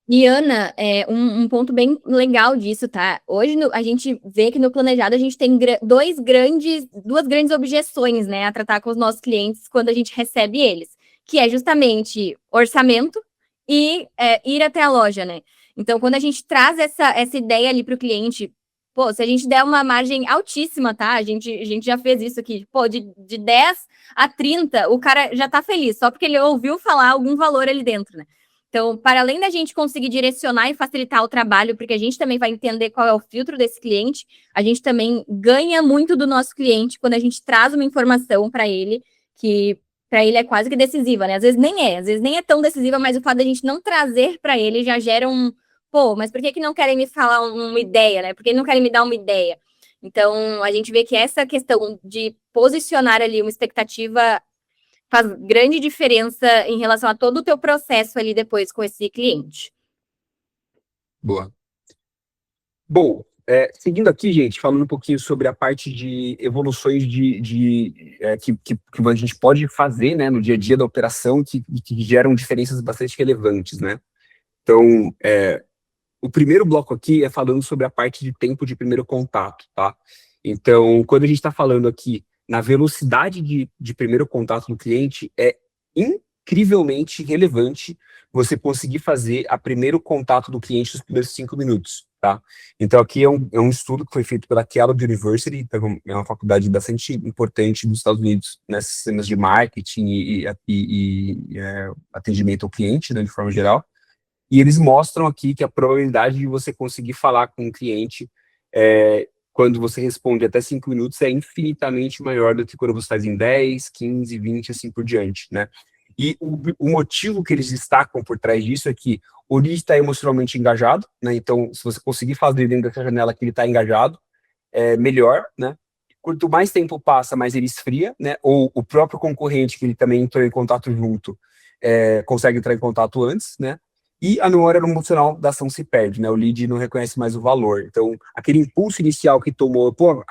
E Ana, um ponto bem legal disso, tá? Hoje a gente vê que no planejado a gente tem duas grandes objeções, né, a tratar com os nossos clientes quando a gente recebe eles, que é justamente orçamento e ir até a loja, né? Então, quando a gente traz essa ideia ali para o cliente, pô, se a gente der uma margem altíssima, tá? A gente já fez isso aqui, pô, de 10 a 30, o cara já tá feliz, só porque ele ouviu falar algum valor ali dentro, né? Então, para além da gente conseguir direcionar e facilitar o trabalho, porque a gente também vai entender qual é o filtro desse cliente, a gente também ganha muito do nosso cliente quando a gente traz uma informação para ele que para ele é quase que decisiva, né? Às vezes nem é tão decisiva, mas o fato da gente não trazer para ele já gera pô, mas por que não querem me falar uma ideia, né? Por que não querem me dar uma ideia? Então, a gente vê que essa questão de posicionar ali uma expectativa faz grande diferença em relação a todo o teu processo ali depois com esse cliente. boa. Bom, seguindo aqui, gente, falando um pouquinho sobre a parte de evoluções que a gente pode fazer, né, no dia a dia da operação que geram diferenças bastante relevantes, né? Então, o primeiro bloco aqui é falando sobre a parte de tempo de primeiro contato, tá? Então, quando a gente está falando aqui na velocidade de primeiro contato do cliente, é incrivelmente relevante você conseguir fazer a primeiro contato do cliente nos primeiros 5 minutos, tá? Então, aqui é um estudo que foi feito pela Kellogg University, então, é uma faculdade bastante importante dos Estados Unidos nessas cenas de marketing e atendimento ao cliente, né, de forma geral. E eles mostram aqui que a probabilidade de você conseguir falar com o cliente quando você responde até 5 minutos é infinitamente maior do que quando você faz em 10, 15, 20, assim por diante, né? E o motivo que eles destacam por trás disso é que o lead está emocionalmente engajado, né? Então, se você conseguir fazer dentro dessa janela que ele está engajado, é melhor, né? Quanto mais tempo passa, mais ele esfria, né? Ou o próprio concorrente, que ele também entrou em contato junto, consegue entrar em contato antes, né? E a memória emocional da ação se perde, né? O lead não reconhece mais o valor. Então, aquele impulso inicial que tomou, pô,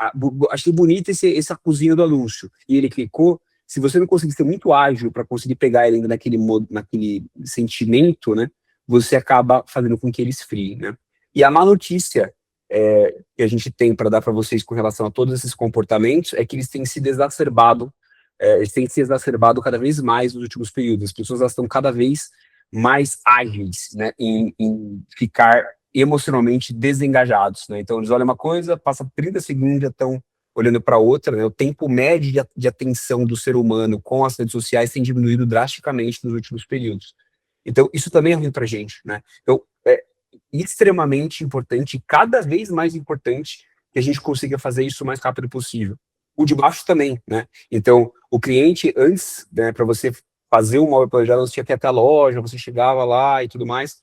achei bonito essa cozinha do anúncio, e ele clicou, se você não conseguir ser muito ágil para conseguir pegar ele ainda naquele sentimento, né? Você acaba fazendo com que ele esfrie, né? E a má notícia que a gente tem para dar para vocês com relação a todos esses comportamentos é que eles têm se exacerbado, cada vez mais nos últimos períodos. As pessoas elas estão cada vez mais ágeis, né, em ficar emocionalmente desengajados, né? Então eles olham uma coisa, passa 30 segundos já estão olhando para outra, né? O tempo médio de atenção do ser humano com as redes sociais tem diminuído drasticamente nos últimos períodos. Então, isso também é ruim para a gente, né? Então, é extremamente importante, cada vez mais importante, que a gente consiga fazer isso o mais rápido possível. O de baixo também, né? Então, o cliente, antes, né, para você fazer um móvel planejado, você tinha que ir até a loja, você chegava lá e tudo mais.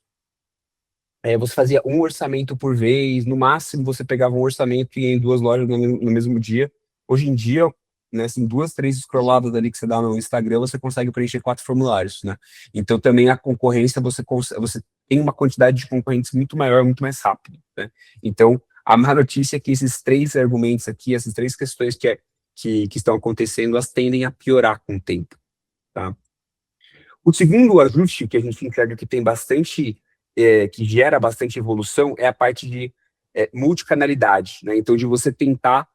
Você fazia um orçamento por vez, no máximo você pegava um orçamento e ia em duas lojas no mesmo dia. Hoje em dia, né, assim, duas, três scrolladas ali que você dá no Instagram, você consegue preencher 4 formulários, né? Então também a concorrência, você tem uma quantidade de concorrentes muito maior, muito mais rápido, né? Então, a má notícia é que esses três argumentos aqui, essas três questões que estão acontecendo, elas tendem a piorar com o tempo, tá? O segundo ajuste que a gente enxerga que tem bastante, que gera bastante evolução, é a parte de multicanalidade, né? Então, de você tentar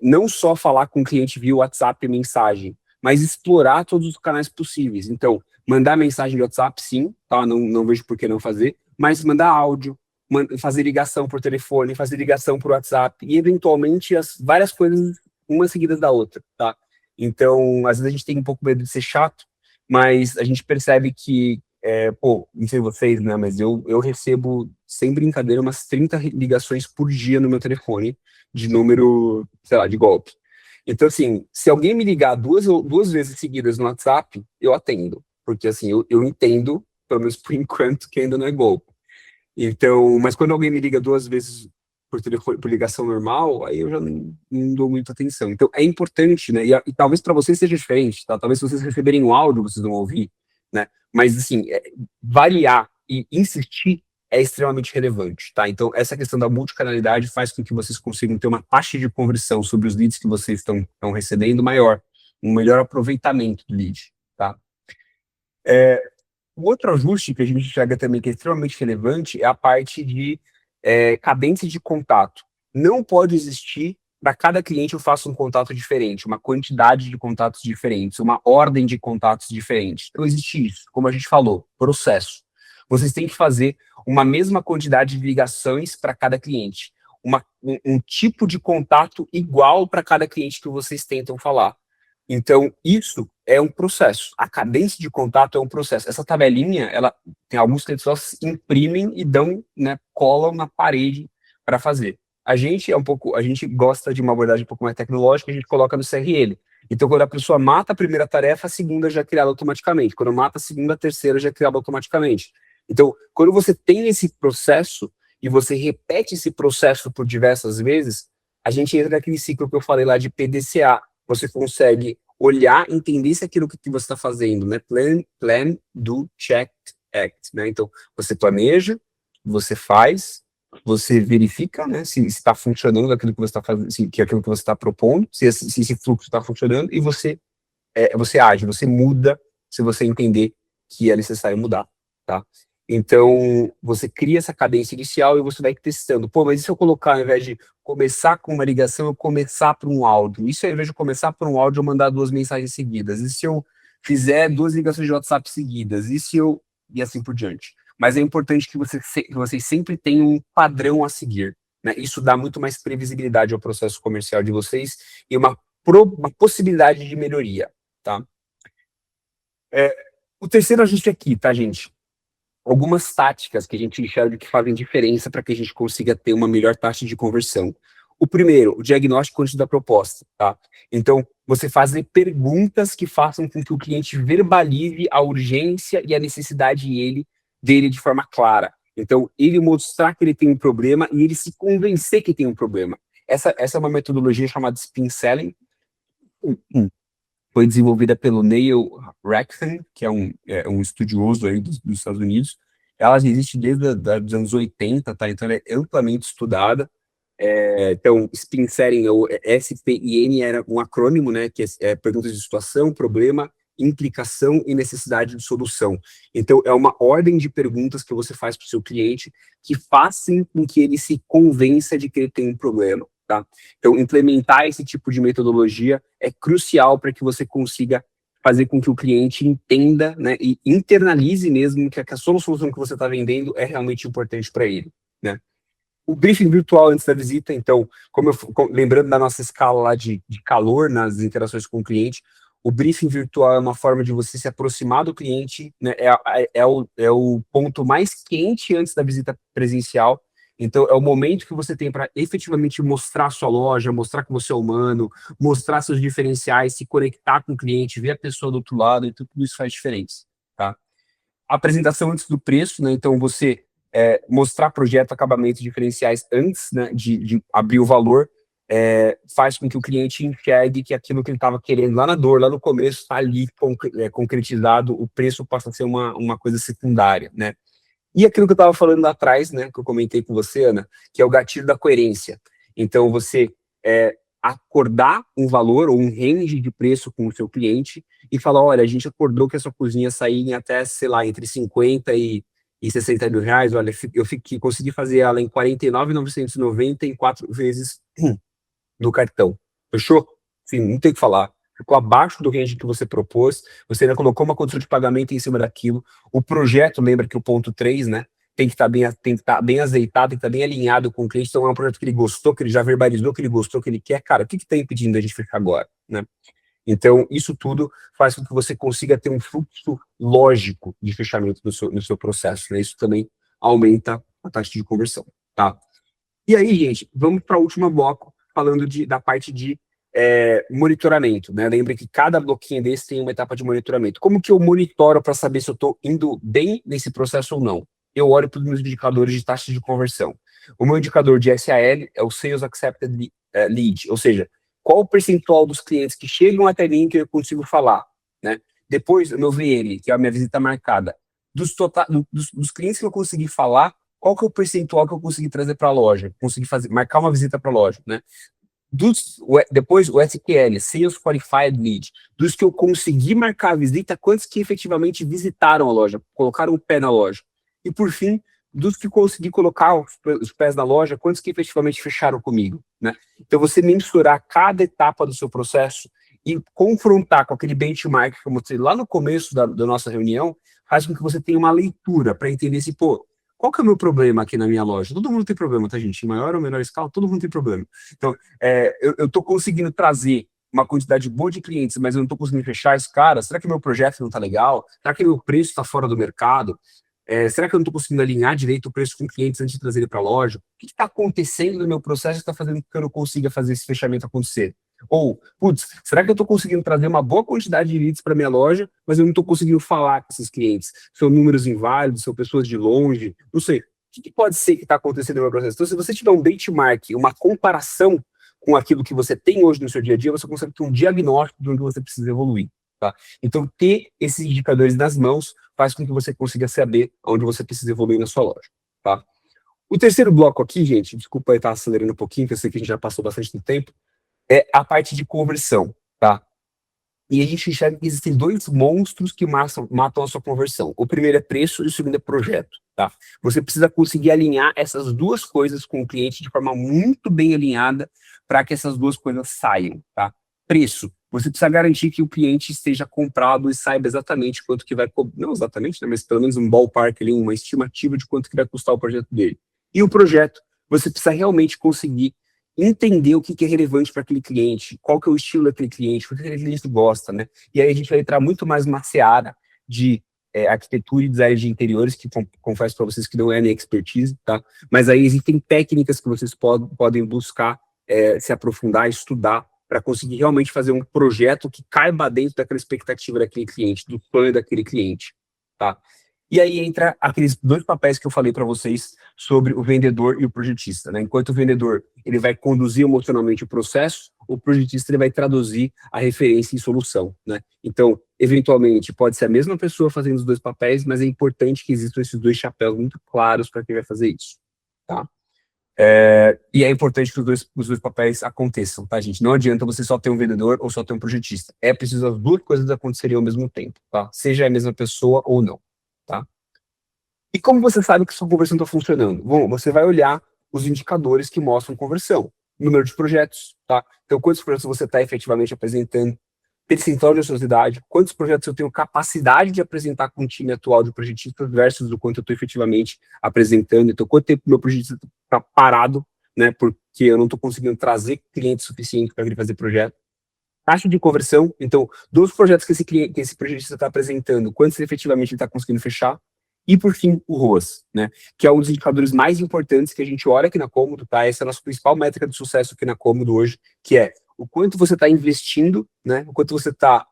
não só falar com o cliente via WhatsApp e mensagem, mas explorar todos os canais possíveis. Então, mandar mensagem de WhatsApp, sim, tá? Não vejo por que não fazer, mas mandar áudio, fazer ligação por telefone, fazer ligação por WhatsApp, e eventualmente as várias coisas, uma seguida da outra, tá? Então, às vezes a gente tem um pouco medo de ser chato, mas a gente percebe que, pô, não sei vocês, né, mas eu recebo, sem brincadeira, umas 30 ligações por dia no meu telefone, de número, sei lá, de golpe. Então, assim, se alguém me ligar duas vezes seguidas no WhatsApp, eu atendo, porque, assim, eu entendo, pelo menos por enquanto, que ainda não é golpe. Então, mas quando alguém me liga duas vezes por telefone, por ligação normal, aí eu já não dou muita atenção. Então, é importante, né? E talvez para vocês seja diferente, tá? Talvez se vocês receberem um áudio, vocês vão ouvir, né? Mas, assim, variar e insistir é extremamente relevante, tá? Então, essa questão da multicanalidade faz com que vocês consigam ter uma taxa de conversão sobre os leads que vocês estão recebendo maior, um melhor aproveitamento do lead, tá? O outro ajuste que a gente enxerga também que é extremamente relevante é a parte de cadência de contato. Não pode existir, para cada cliente eu faço um contato diferente, uma quantidade de contatos diferentes, uma ordem de contatos diferentes. Não existe isso, como a gente falou, processo. Vocês têm que fazer uma mesma quantidade de ligações para cada cliente, um tipo de contato igual para cada cliente que vocês tentam falar. Então, isso é um processo. A cadência de contato é um processo. Essa tabelinha, ela tem alguns clientes só imprimem e dão, né, colam na parede para fazer. A gente gosta de uma abordagem um pouco mais tecnológica, a gente coloca no CRM. Então, quando a pessoa mata a primeira tarefa, a segunda já é criada automaticamente. Quando mata a segunda, a terceira já é criada automaticamente. Então, quando você tem esse processo e você repete esse processo por diversas vezes, a gente entra naquele ciclo que eu falei lá de PDCA. Você consegue olhar, entender se aquilo que você está fazendo, né? Plan, do, check, act, né? Então, você planeja, você faz, você verifica, né? Se está funcionando aquilo que você está fazendo, se que aquilo que você está propondo, se esse fluxo está funcionando, e você age, você muda se você entender que é necessário mudar, tá? Então, você cria essa cadência inicial e você vai testando. Pô, mas e se eu colocar, ao invés de começar com uma ligação, eu começar por um áudio? E se ao invés de começar por um áudio, eu mandar duas mensagens seguidas? E se eu fizer duas ligações de WhatsApp seguidas? E se eu... E assim por diante. Mas é importante que vocês sempre tenham um padrão a seguir, né? Isso dá muito mais previsibilidade ao processo comercial de vocês e uma possibilidade de melhoria, tá? O terceiro ajuste aqui, tá, gente? Algumas táticas que a gente enxerga que fazem diferença para que a gente consiga ter uma melhor taxa de conversão. O primeiro, o diagnóstico antes da proposta, tá? Então, você fazer perguntas que façam com que o cliente verbalize a urgência e a necessidade dele de forma clara. Então, ele mostrar que ele tem um problema e ele se convencer que tem um problema. Essa é uma metodologia chamada spin selling. Foi desenvolvida pelo Neil Rackson, que é um estudioso aí dos Estados Unidos. Ela já existe desde os anos 80, tá? Então ela é amplamente estudada. Então, Spin Setting, ou SPIN, era um acrônimo, né? Que é perguntas de situação, problema, implicação e necessidade de solução. Então, é uma ordem de perguntas que você faz para o seu cliente que façam com que ele se convença de que ele tem um problema. Tá? Então, implementar esse tipo de metodologia é crucial para que você consiga fazer com que o cliente entenda, né, e internalize mesmo que a solução que você está vendendo é realmente importante para ele, né? O briefing virtual antes da visita, então, lembrando da nossa escala lá de calor nas interações com o cliente, o briefing virtual é uma forma de você se aproximar do cliente, né? É o ponto mais quente antes da visita presencial. Então, é o momento que você tem para efetivamente mostrar a sua loja, mostrar que você é humano, mostrar seus diferenciais, se conectar com o cliente, ver a pessoa do outro lado, e tudo isso faz diferença, tá? Apresentação antes do preço, né? Então, você mostrar projeto, acabamentos diferenciais antes, né, de abrir o valor, faz com que o cliente enxergue que aquilo que ele estava querendo lá na dor, lá no começo, está ali concretizado, o preço passa a ser uma coisa secundária, né? E aquilo que eu estava falando lá atrás, né, que eu comentei com você, Ana, que é o gatilho da coerência. Então, você acordar um valor ou um range de preço com o seu cliente e falar, olha, a gente acordou que a sua cozinha sair em até, sei lá, entre 50 e 60 mil reais, olha, consegui fazer ela em 49.990 em 4 vezes do cartão. Fechou? Sim, não tem o que falar. Ficou abaixo do range que você propôs, você ainda colocou uma condição de pagamento em cima daquilo. O projeto, lembra que o ponto 3, né? Tem que estar bem azeitado, tem que estar bem alinhado com o cliente. Então, é um projeto que ele gostou, que ele já verbalizou, que ele gostou, que ele quer. Cara, o que está impedindo a gente ficar agora, né? Então, isso tudo faz com que você consiga ter um fluxo lógico de fechamento no seu processo, né? Isso também aumenta a taxa de conversão, tá? E aí, gente, vamos para o último bloco, falando da parte de monitoramento, né? Lembre que cada bloquinho desse tem uma etapa de monitoramento. Como que eu monitoro para saber se eu estou indo bem nesse processo ou não? Eu olho para os meus indicadores de taxa de conversão. O meu indicador de SAL é o Sales Accepted Lead, ou seja, qual o percentual dos clientes que chegam até mim que eu consigo falar, né? Depois, o meu VM, que é a minha visita marcada. Dos clientes que eu consegui falar, qual que é o percentual que eu consegui trazer para a loja? Consegui marcar uma visita para a loja, né? Depois o SQL, Sales Qualified Lead, dos que eu consegui marcar a visita, quantos que efetivamente visitaram a loja, colocaram o pé na loja. E por fim, dos que consegui colocar os pés na loja, quantos que efetivamente fecharam comigo, né? Então você mensurar cada etapa do seu processo e confrontar com aquele benchmark que eu mostrei lá no começo da nossa reunião, faz com que você tenha uma leitura para entender se, pô, qual que é o meu problema aqui na minha loja? Todo mundo tem problema, tá, gente? Em maior ou menor escala, todo mundo tem problema. Então, eu estou conseguindo trazer uma quantidade boa de clientes, mas eu não estou conseguindo fechar esse cara. Será que meu projeto não está legal? Será que meu preço está fora do mercado? Será que eu não estou conseguindo alinhar direito o preço com clientes antes de trazer ele para a loja? O que está acontecendo no meu processo que está fazendo com que eu não consiga fazer esse fechamento acontecer? Ou, putz, será que eu estou conseguindo trazer uma boa quantidade de leads para minha loja, mas eu não estou conseguindo falar com esses clientes? São números inválidos, são pessoas de longe, não sei. O que pode ser que está acontecendo no meu processo? Então, se você tiver um benchmark, uma comparação com aquilo que você tem hoje no seu dia a dia, você consegue ter um diagnóstico de onde você precisa evoluir, tá? Então, ter esses indicadores nas mãos faz com que você consiga saber onde você precisa evoluir na sua loja, tá? O terceiro bloco aqui, gente, desculpa eu estar acelerando um pouquinho, que eu sei que a gente já passou bastante tempo, é a parte de conversão, tá? E a gente enxerga que existem dois monstros que matam a sua conversão. O primeiro é preço e o segundo é projeto, tá? Você precisa conseguir alinhar essas duas coisas com o cliente de forma muito bem alinhada para que essas duas coisas saiam, tá? Preço. Você precisa garantir que o cliente esteja comprado e saiba exatamente quanto que vai cobrar. Não exatamente, né? Mas pelo menos um ballpark ali, uma estimativa de quanto que vai custar o projeto dele. E o projeto, você precisa realmente conseguir entender o que é relevante para aquele cliente, qual que é o estilo daquele cliente, o que aquele cliente gosta, né? E aí a gente vai entrar muito mais numa seara de arquitetura e design de interiores, que confesso para vocês que não é minha expertise, tá? Mas aí existem técnicas que vocês podem buscar se aprofundar, estudar, para conseguir realmente fazer um projeto que caiba dentro daquela expectativa daquele cliente, do sonho daquele cliente, tá? E aí entra aqueles dois papéis que eu falei para vocês sobre o vendedor e o projetista, né? Enquanto o vendedor ele vai conduzir emocionalmente o processo, o projetista ele vai traduzir a referência em solução, né? Então, eventualmente, pode ser a mesma pessoa fazendo os dois papéis, mas é importante que existam esses dois chapéus muito claros para quem vai fazer isso, tá? E é importante que os dois papéis aconteçam, tá, gente? Não adianta você só ter um vendedor ou só ter um projetista. É preciso as duas coisas acontecerem ao mesmo tempo, tá? Seja a mesma pessoa ou não, tá? E como você sabe que sua conversão está funcionando? Bom, você vai olhar os indicadores que mostram conversão. Número de projetos, tá? Então, quantos projetos você está efetivamente apresentando? Percentual de ociosidade, quantos projetos eu tenho capacidade de apresentar com o time atual de projetistas versus o quanto eu estou efetivamente apresentando. Então, quanto tempo meu projetista está parado, né? Porque eu não estou conseguindo trazer cliente suficiente para ele fazer projeto. taxa de conversão, então, dos projetos que esse projetista está apresentando, quantos efetivamente ele está conseguindo fechar, e por fim, o ROAS, né, que é um dos indicadores mais importantes que a gente olha aqui na Cômodo, tá? Essa é a nossa principal métrica de sucesso aqui na Cômodo hoje, que é o quanto você está investindo, né, o quanto você está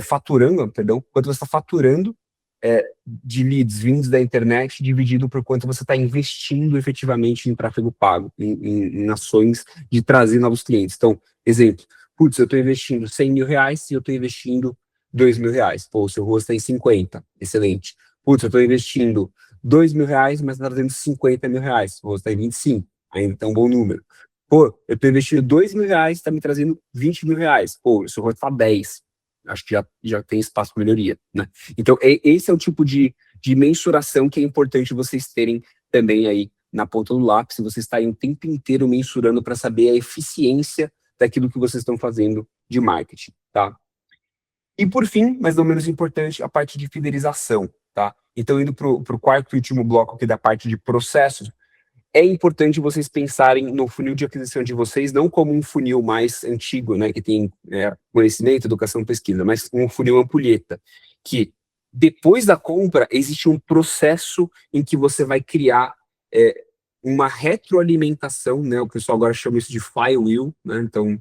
faturando, perdão, quanto você está faturando de leads vindos da internet, dividido por quanto você está investindo efetivamente em tráfego pago, em ações de trazer novos clientes. Então, exemplo, putz, eu estou investindo R$ 100.000 e eu estou investindo R$ 2.000. Pô, o seu rosto está em 50, excelente. Putz, eu estou investindo R$ 2.000, mas está trazendo R$ 50.000. O rosto está em 25, ainda está um bom número. Pô, eu estou investindo R$ 2.000, está me trazendo R$ 20.000. Pô, o seu rosto está 10. Acho que já tem espaço para melhoria, né? Então, esse é o tipo de mensuração que é importante vocês terem também aí na ponta do lápis, você está aí o tempo inteiro mensurando para saber a eficiência daquilo que vocês estão fazendo de marketing, tá? E por fim, mas não menos importante, a parte de fidelização, tá? Então, indo para o quarto e último bloco aqui da parte de processos, é importante vocês pensarem no funil de aquisição de vocês, não como um funil mais antigo, né, que tem conhecimento, educação, pesquisa, mas um funil ampulheta, que depois da compra existe um processo em que você vai criar uma retroalimentação, né, o pessoal agora chama isso de flywheel, né, então,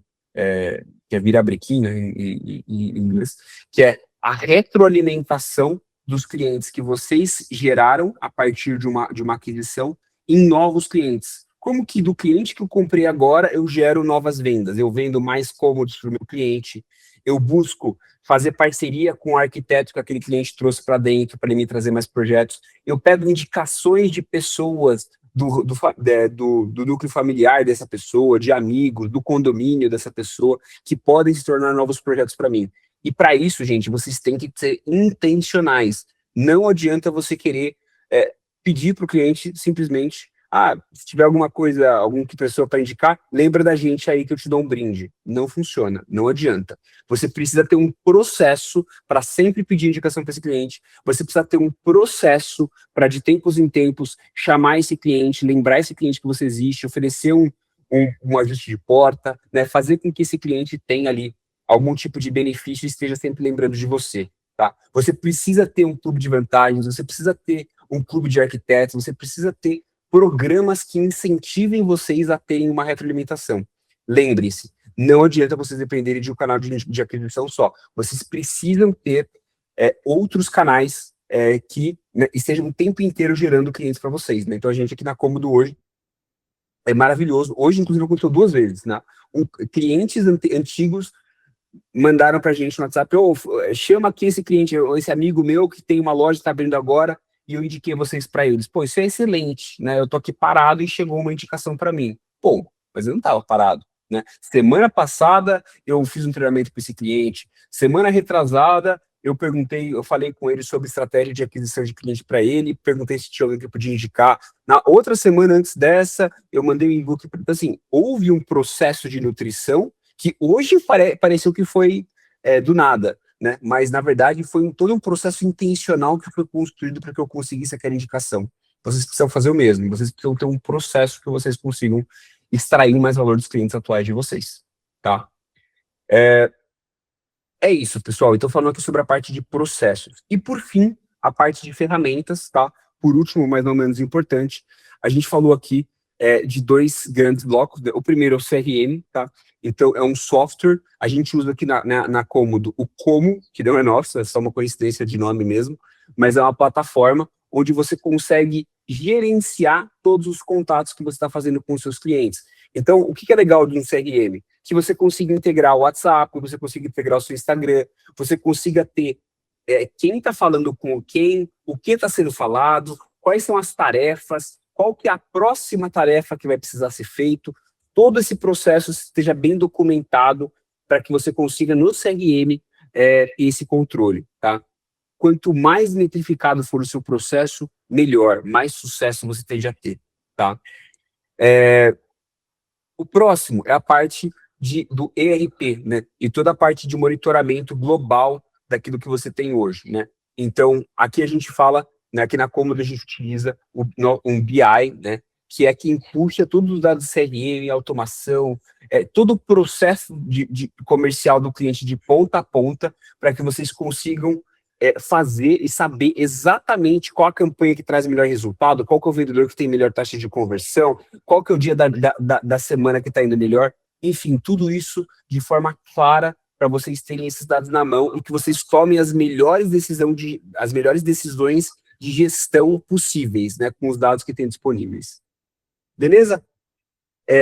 que é virabrequim, né, em inglês, que é a retroalimentação dos clientes que vocês geraram a partir de uma aquisição em novos clientes. Como que do cliente que eu comprei agora, eu gero novas vendas, eu vendo mais cômodos para o meu cliente, eu busco fazer parceria com o arquiteto que aquele cliente trouxe para dentro, para ele me trazer mais projetos, eu pego indicações de pessoas do núcleo familiar dessa pessoa, de amigos, do condomínio dessa pessoa, que podem se tornar novos projetos para mim. E para isso, gente, vocês têm que ser intencionais. Não adianta você querer pedir para o cliente simplesmente, se tiver alguma coisa, alguma pessoa para indicar, lembra da gente aí que eu te dou um brinde. Não funciona, não adianta. Você precisa ter um processo para sempre pedir indicação para esse cliente, você precisa ter um processo para de tempos em tempos chamar esse cliente, lembrar esse cliente que você existe, oferecer um ajuste de porta, né, fazer com que esse cliente tenha ali algum tipo de benefício e esteja sempre lembrando de você. Tá? Você precisa ter um clube de vantagens, você precisa ter um clube de arquitetos, você precisa ter programas que incentivem vocês a terem uma retroalimentação. Lembre-se, não adianta vocês dependerem de um canal de aquisição só. Vocês precisam ter outros canais que estejam o tempo inteiro gerando clientes para vocês. Né? Então, a gente aqui na Cômodo hoje é maravilhoso. Hoje, inclusive, aconteceu 2 vezes. Né? Clientes antigos mandaram para a gente no WhatsApp, chama aqui esse cliente, esse amigo meu que tem uma loja, está abrindo agora, e eu indiquei vocês para eles. Pô, isso é excelente, né? Eu tô aqui parado e chegou uma indicação para mim. Pô, mas eu não estava parado, né? Semana passada eu fiz um treinamento para esse cliente. Semana retrasada eu falei com ele sobre estratégia de aquisição de cliente para ele, perguntei se tinha alguém que eu podia indicar. Na outra semana antes dessa, eu mandei um e-book. Então, assim, houve um processo de nutrição que hoje pareceu que foi do nada, né? Mas, na verdade, foi todo um processo intencional que foi construído para que eu conseguisse aquela indicação. Vocês precisam fazer o mesmo, vocês precisam ter um processo que vocês consigam extrair mais valor dos clientes atuais de vocês, tá? É isso, pessoal. Então, falando aqui sobre a parte de processos. E, por fim, a parte de ferramentas, tá? Por último, mas não menos importante, a gente falou aqui de 2 grandes blocos. O primeiro é o CRM, tá? Então, é um software. A gente usa aqui na Cômodo o Como, que não é nosso, é só uma coincidência de nome mesmo, mas é uma plataforma onde você consegue gerenciar todos os contatos que você está fazendo com os seus clientes. Então, o que é legal de um CRM? Que você consiga integrar o WhatsApp, você consiga integrar o seu Instagram, você consiga ter quem está falando com quem, o que está sendo falado, quais são as tarefas, qual que é a próxima tarefa que vai precisar ser feito, todo esse processo esteja bem documentado para que você consiga no CRM esse controle, tá? Quanto mais metrificado for o seu processo, melhor, mais sucesso você tende a ter, tá? O próximo é a parte do ERP, né? E toda a parte de monitoramento global daquilo que você tem hoje, né? Então, aqui a gente fala, né, aqui na Cômodo a gente utiliza um BI, né? que é quem puxa todos os dados CRM, automação, todo o processo de comercial do cliente de ponta a ponta, para que vocês consigam fazer e saber exatamente qual a campanha que traz melhor resultado, qual que é o vendedor que tem melhor taxa de conversão, qual que é o dia da semana que está indo melhor, enfim, tudo isso de forma clara para vocês terem esses dados na mão e que vocês tomem as melhores decisões de gestão possíveis, né, com os dados que tem disponíveis. Beleza?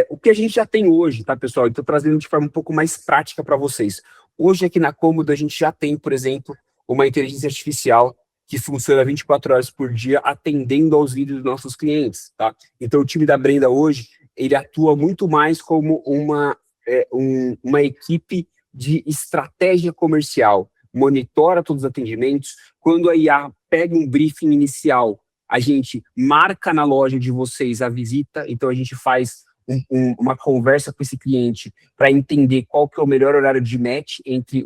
O que a gente já tem hoje, tá, pessoal? Então, trazendo de forma um pouco mais prática para vocês. Hoje, aqui na Cômodo, a gente já tem, por exemplo, uma inteligência artificial que funciona 24 horas por dia, atendendo aos vídeos dos nossos clientes, tá? Então, o time da Brenda hoje, ele atua muito mais como uma equipe de estratégia comercial, monitora todos os atendimentos. Quando a IA pega um briefing inicial, a gente marca na loja de vocês a visita, então a gente faz uma conversa com esse cliente para entender qual que é o melhor horário de match entre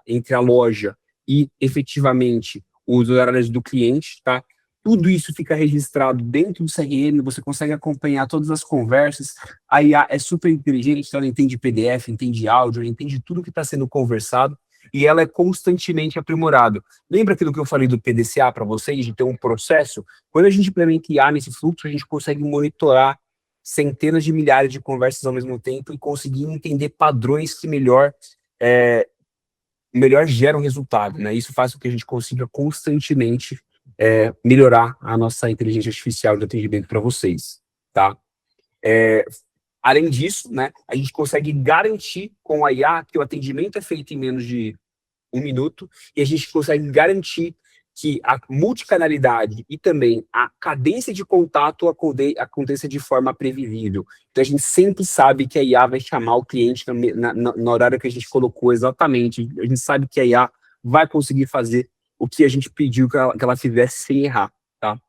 entre a loja e efetivamente os horários do cliente, tá? Tudo isso fica registrado dentro do CRM, você consegue acompanhar todas as conversas. A IA é super inteligente, então ela entende PDF, entende áudio, ela entende tudo que está sendo conversado e ela é constantemente aprimorada. Lembra aquilo que eu falei do PDCA para vocês, de ter um processo? Quando a gente implementa IA nesse fluxo, a gente consegue monitorar centenas de milhares de conversas ao mesmo tempo e conseguir entender padrões que melhor geram resultado, né? Isso faz com que a gente consiga constantemente melhorar a nossa inteligência artificial de atendimento para vocês, tá? Além disso, né, a gente consegue garantir com a IA que o atendimento é feito em menos de 1 minuto e a gente consegue garantir que a multicanalidade e também a cadência de contato aconteça de forma previsível. Então, a gente sempre sabe que a IA vai chamar o cliente no horário que a gente colocou exatamente. A gente sabe que a IA vai conseguir fazer o que a gente pediu que ela fizesse sem errar, tá?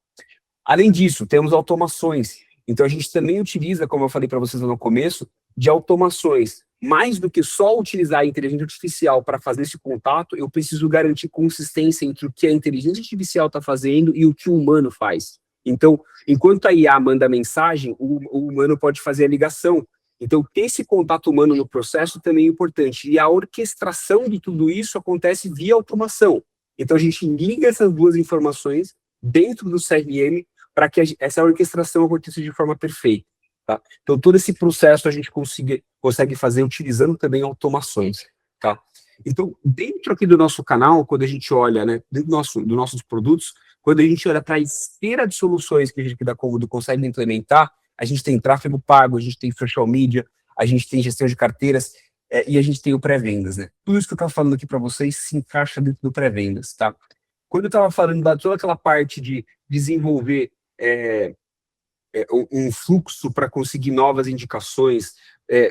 Além disso, temos automações. Então, a gente também utiliza, como eu falei para vocês no começo, de automações. Mais do que só utilizar a inteligência artificial para fazer esse contato, eu preciso garantir consistência entre o que a inteligência artificial está fazendo e o que o humano faz. Então, enquanto a IA manda a mensagem, o humano pode fazer a ligação. Então, ter esse contato humano no processo também é importante. E a orquestração de tudo isso acontece via automação. Então, a gente liga essas duas informações dentro do CRM para que essa orquestração aconteça de forma perfeita. Tá? Então, todo esse processo a gente consegue fazer utilizando também automações. Tá? Então, dentro aqui do nosso canal, quando a gente olha, né, dentro dos nossos produtos, quando a gente olha para a esteira de soluções que a gente aqui da Cômodo consegue implementar, a gente tem tráfego pago, a gente tem social media, a gente tem gestão de carteiras e a gente tem o pré-vendas. Né? Tudo isso que eu estava falando aqui para vocês se encaixa dentro do pré-vendas. Tá? Quando eu estava falando da toda aquela parte de desenvolver um fluxo para conseguir novas indicações,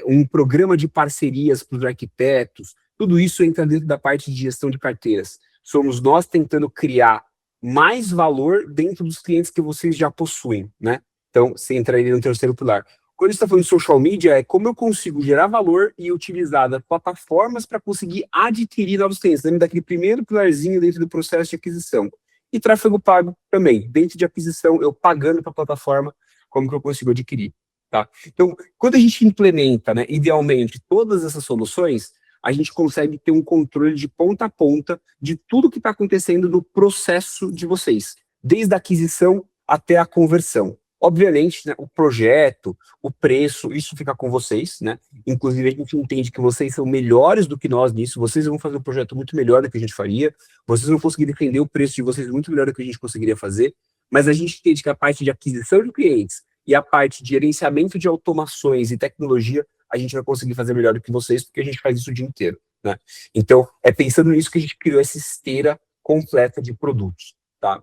um programa de parcerias para os arquitetos, tudo isso entra dentro da parte de gestão de carteiras. Somos nós tentando criar mais valor dentro dos clientes que vocês já possuem, né? Então, você entraria no terceiro pilar. Quando a gente está falando de social media, é como eu consigo gerar valor e utilizar das plataformas para conseguir adquirir novos clientes. Lembra daquele primeiro pilarzinho dentro do processo de aquisição. E tráfego pago também. Dentro de aquisição, eu pagando para a plataforma, como que eu consigo adquirir, tá? Então, quando a gente implementa, né, idealmente, todas essas soluções, a gente consegue ter um controle de ponta a ponta de tudo que está acontecendo no processo de vocês, desde a aquisição até a conversão. Obviamente, né, o projeto, o preço, isso fica com vocês, né? Inclusive, a gente entende que vocês são melhores do que nós nisso, vocês vão fazer um projeto muito melhor do que a gente faria, vocês vão conseguir defender o preço de vocês muito melhor do que a gente conseguiria fazer, mas a gente entende que a parte de aquisição de clientes e a parte de gerenciamento de automações e tecnologia, a gente vai conseguir fazer melhor do que vocês, porque a gente faz isso o dia inteiro, né? Então, é pensando nisso que a gente criou essa esteira completa de produtos, tá?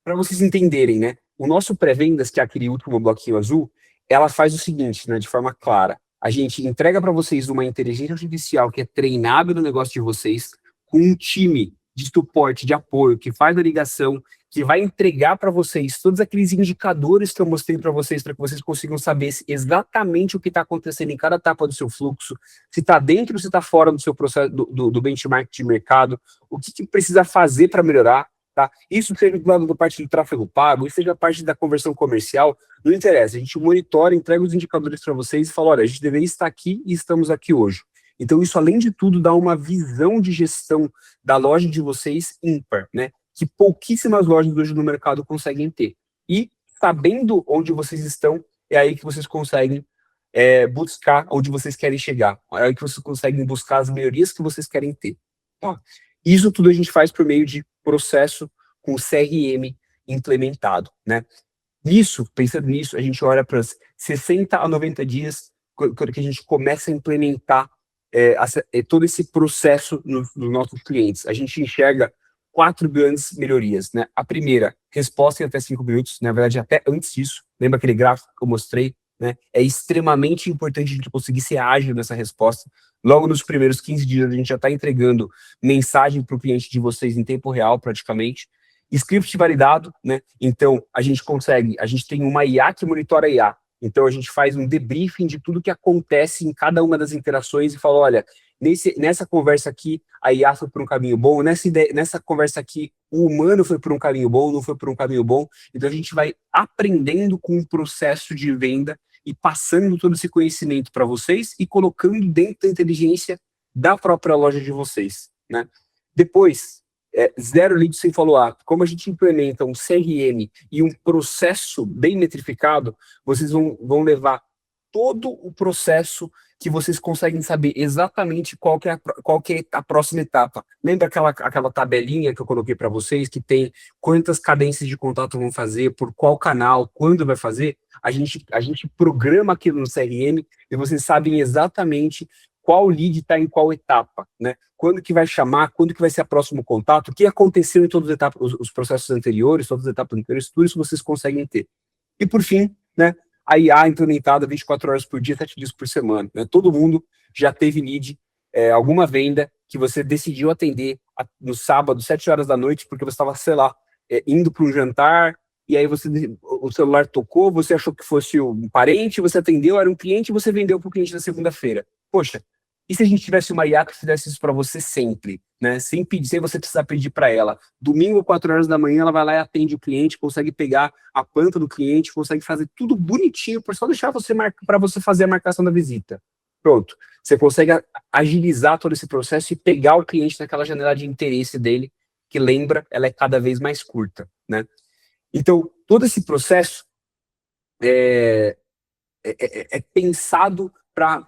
Para vocês entenderem, né? O nosso pré-vendas, que é aquele último bloquinho azul, ela faz o seguinte, né, de forma clara. A gente entrega para vocês uma inteligência artificial que é treinada no negócio de vocês, com um time de suporte, de apoio, que faz a ligação, que vai entregar para vocês todos aqueles indicadores que eu mostrei para vocês vocês consigam saber exatamente o que está acontecendo em cada etapa do seu fluxo, se está dentro ou se está fora do seu processo, do benchmark de mercado, o que precisa fazer para melhorar, tá? Isso seja do lado da parte do tráfego pago, isso seja a parte da conversão comercial, não interessa. A gente monitora, entrega os indicadores para vocês e fala, olha, a gente deveria estar aqui e estamos aqui hoje. Então, isso, além de tudo, dá uma visão de gestão da loja de vocês ímpar, né? Que pouquíssimas lojas hoje no mercado conseguem ter. E, sabendo onde vocês estão, é aí que vocês conseguem buscar onde vocês querem chegar. É aí que vocês conseguem buscar as melhorias que vocês querem ter. Tá? Isso tudo a gente faz por meio de processo com o CRM implementado, né? Pensando nisso, a gente olha para os 60 a 90 dias, quando que a gente começa a implementar todo esse processo nos nossos clientes. A gente enxerga 4 grandes melhorias, né? A primeira, resposta em até 5 minutos, na verdade, até antes disso, lembra aquele gráfico que eu mostrei, né? É extremamente importante a gente conseguir ser ágil nessa resposta. Logo nos primeiros 15 dias, a gente já está entregando mensagem para o cliente de vocês em tempo real, praticamente. Script validado, né? Então, a gente tem uma IA que monitora a IA. Então, a gente faz um debriefing de tudo que acontece em cada uma das interações e fala, olha, nessa conversa aqui, a IA foi por um caminho bom, nessa conversa aqui, o humano foi por um caminho bom, não foi por um caminho bom. Então, a gente vai aprendendo com o processo de venda e passando todo esse conhecimento para vocês e colocando dentro da inteligência da própria loja de vocês, né? Depois, zero lead sem follow-up. Como a gente implementa um CRM e um processo bem metrificado, vocês vão levar todo o processo que vocês conseguem saber exatamente qual que é a próxima etapa. Lembra aquela tabelinha que eu coloquei para vocês, que tem quantas cadências de contato vão fazer, por qual canal, quando vai fazer? A gente programa aquilo no CRM e vocês sabem exatamente qual lead está em qual etapa, né? Quando que vai chamar, quando que vai ser o próximo contato, o que aconteceu em todas as etapas, os processos anteriores, todas as etapas anteriores, tudo isso vocês conseguem ter. E por fim, né, a IA implementada 24 horas por dia, 7 dias por semana, né? Todo mundo já teve lead, alguma venda que você decidiu atender no sábado, 7 horas da noite, porque você estava, sei lá, indo para um jantar, e aí o celular tocou, você achou que fosse um parente, você atendeu, era um cliente, e você vendeu para o cliente na segunda-feira. Poxa, e se a gente tivesse uma IA que fizesse isso para você sempre, né? Sem pedir, sem você precisar pedir para ela. Domingo, 4 horas da manhã, ela vai lá e atende o cliente, consegue pegar a planta do cliente, consegue fazer tudo bonitinho, por só deixar você para você fazer a marcação da visita. Pronto. Você consegue agilizar todo esse processo e pegar o cliente naquela janela de interesse dele, que lembra, ela é cada vez mais curta, né? Então, todo esse processo é pensado para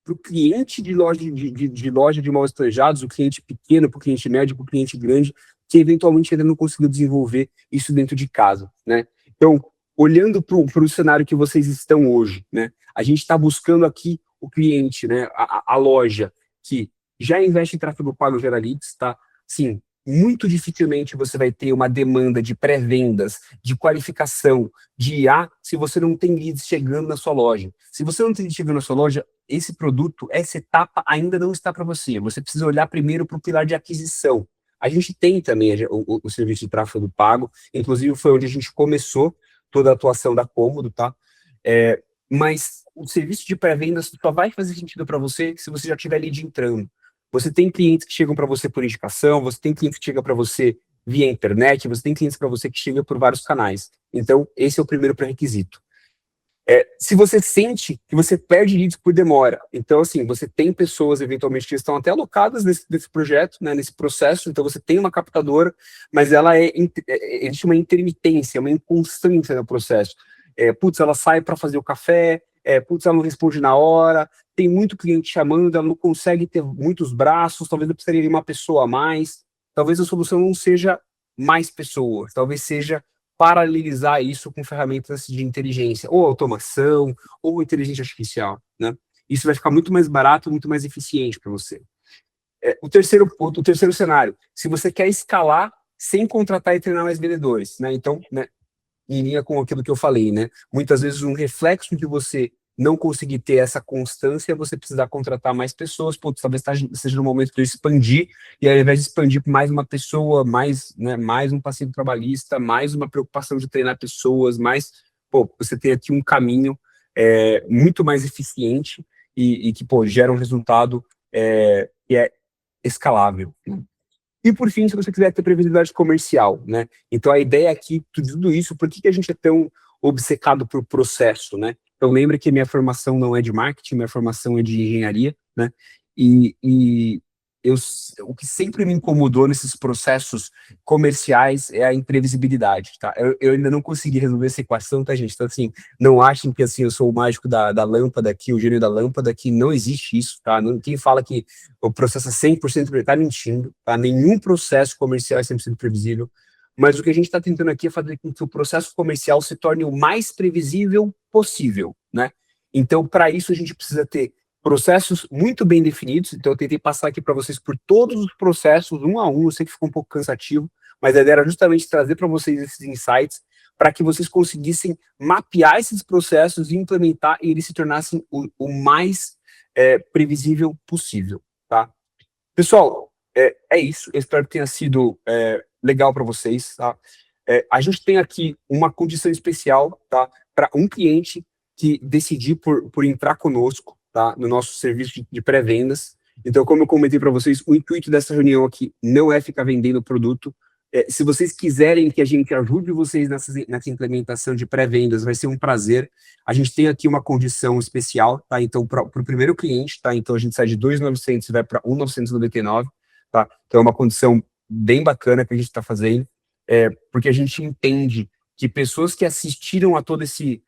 o cliente de loja de imóveis planejados, o cliente pequeno, para o cliente médio, para o cliente grande, que eventualmente ainda não conseguiu desenvolver isso dentro de casa, né? Então, olhando para o cenário que vocês estão hoje, né? A gente está buscando aqui o cliente, né? A loja que já investe em tráfego pago gera leads, tá? Sim, muito dificilmente você vai ter uma demanda de pré-vendas, de qualificação, de IA, se você não tem leads chegando na sua loja. Se você não tem leads chegando na sua loja, esse produto, essa etapa ainda não está para você. Você precisa olhar primeiro para o pilar de aquisição. A gente tem também o serviço de tráfego pago, inclusive foi onde a gente começou toda a atuação da Cômodo, tá? Mas o serviço de pré-vendas só vai fazer sentido para você se você já tiver lead entrando. Você tem clientes que chegam para você por indicação, você tem clientes que chegam para você via internet, você tem clientes para você que chegam por vários canais. Então, esse é o primeiro pré-requisito. Se você sente que você perde leads por demora, então, assim, você tem pessoas, eventualmente, que estão até alocadas nesse projeto, né, nesse processo, então você tem uma captadora, mas ela existe uma intermitência, uma inconstância no processo. Putz, ela sai para fazer o café, putz, ela não responde na hora, tem muito cliente chamando, ela não consegue ter muitos braços, talvez eu precisaria de uma pessoa a mais, talvez a solução não seja mais pessoas, talvez seja paralelizar isso com ferramentas de inteligência, ou automação, ou inteligência artificial, né? Isso vai ficar muito mais barato, muito mais eficiente para você. O terceiro cenário, se você quer escalar sem contratar e treinar mais vendedores, né? Então, né, em linha com aquilo que eu falei, né? Muitas vezes um reflexo de você não conseguir ter essa constância é você precisar contratar mais pessoas, pô, talvez seja no momento de eu expandir, e ao invés de expandir para mais uma pessoa, mais um passivo trabalhista, mais uma preocupação de treinar pessoas, pô, você tem aqui um caminho muito mais eficiente e que, pô, gera um resultado que é escalável, né? E por fim, se você quiser ter previsibilidade comercial, né? Então a ideia aqui, tudo isso, por que a gente é tão obcecado por processo, né? Então lembra que minha formação não é de marketing, minha formação é de engenharia, né? E eu, o que sempre me incomodou nesses processos comerciais é a imprevisibilidade, tá? Eu ainda não consegui resolver essa equação, tá, gente? Então, assim, não achem que, assim, eu sou o mágico da lâmpada aqui, o gênio da lâmpada aqui, não existe isso, tá? Não, quem fala que o processo é 100% previsível, tá mentindo, tá? Nenhum processo comercial é 100% previsível, mas o que a gente está tentando aqui é fazer com que o processo comercial se torne o mais previsível possível, né? Então, para isso, a gente precisa ter processos muito bem definidos. Então eu tentei passar aqui para vocês por todos os processos, um a um. Eu sei que ficou um pouco cansativo, mas a ideia era justamente trazer para vocês esses insights para que vocês conseguissem mapear esses processos e implementar e eles se tornassem o mais previsível possível, tá? Pessoal, é isso. Eu espero que tenha sido legal para vocês, tá? A gente tem aqui uma condição especial, tá? Para um cliente que decidir por entrar conosco, tá? No nosso serviço de pré-vendas. Então, como eu comentei para vocês, o intuito dessa reunião aqui não é ficar vendendo o produto. Se vocês quiserem que a gente ajude vocês nessa implementação de pré-vendas, vai ser um prazer. A gente tem aqui uma condição especial, tá? Então, para o primeiro cliente, tá? Então, a gente sai de 2.900 e vai para 1.999, tá? Então, é uma condição bem bacana que a gente está fazendo, porque a gente entende que pessoas que assistiram a todo esse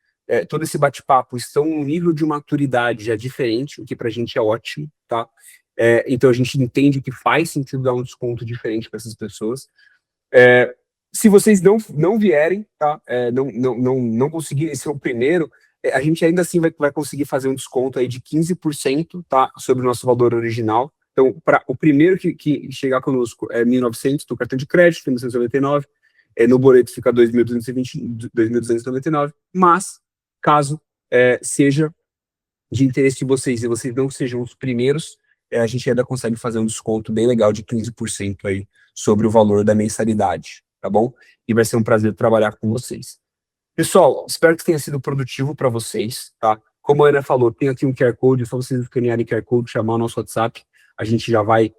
bate-papo estão num nível de maturidade já diferente, o que para a gente é ótimo, tá? Então, a gente entende que faz sentido dar um desconto diferente para essas pessoas. Se vocês não vierem, tá? Não conseguirem ser o primeiro, a gente ainda assim vai conseguir fazer um desconto aí de 15%, tá? Sobre o nosso valor original. Então, para o primeiro que chegar conosco é 1.900 no cartão de crédito, 1.999, no boleto fica 2.299, mas caso seja de interesse de vocês e vocês não sejam os primeiros, a gente ainda consegue fazer um desconto bem legal de 15% aí sobre o valor da mensalidade, tá bom? E vai ser um prazer trabalhar com vocês. Pessoal, espero que tenha sido produtivo para vocês, tá? Como a Ana falou, tem aqui um QR Code, é só vocês escanearem o QR Code, chamar o nosso WhatsApp, a gente já vai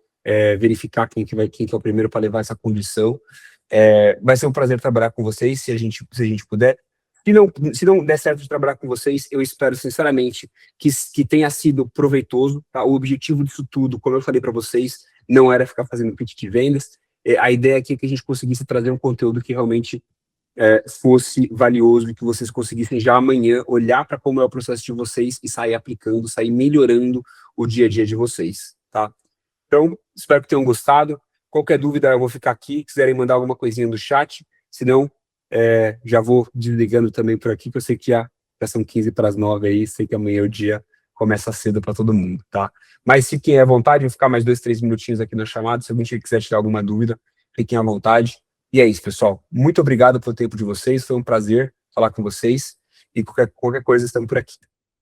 verificar quem que é o primeiro para levar essa condição. Vai ser um prazer trabalhar com vocês, se a gente puder. Se não der certo de trabalhar com vocês, eu espero sinceramente que tenha sido proveitoso, tá? O objetivo disso tudo, como eu falei para vocês, não era ficar fazendo pitch de vendas. A ideia aqui é que a gente conseguisse trazer um conteúdo que realmente fosse valioso e que vocês conseguissem já amanhã olhar para como é o processo de vocês e sair aplicando, sair melhorando o dia a dia de vocês, tá? Então, espero que tenham gostado. Qualquer dúvida, eu vou ficar aqui. Quiserem mandar alguma coisinha no chat, senão já vou desligando também por aqui, que eu sei que já são 15 para as 9 aí, sei que amanhã o dia começa cedo para todo mundo, tá? Mas fiquem à vontade, vou ficar mais 2, 3 minutinhos aqui na chamada, se alguém quiser tirar alguma dúvida, fiquem à vontade. E é isso, pessoal. Muito obrigado pelo tempo de vocês, foi um prazer falar com vocês, e qualquer coisa estamos por aqui.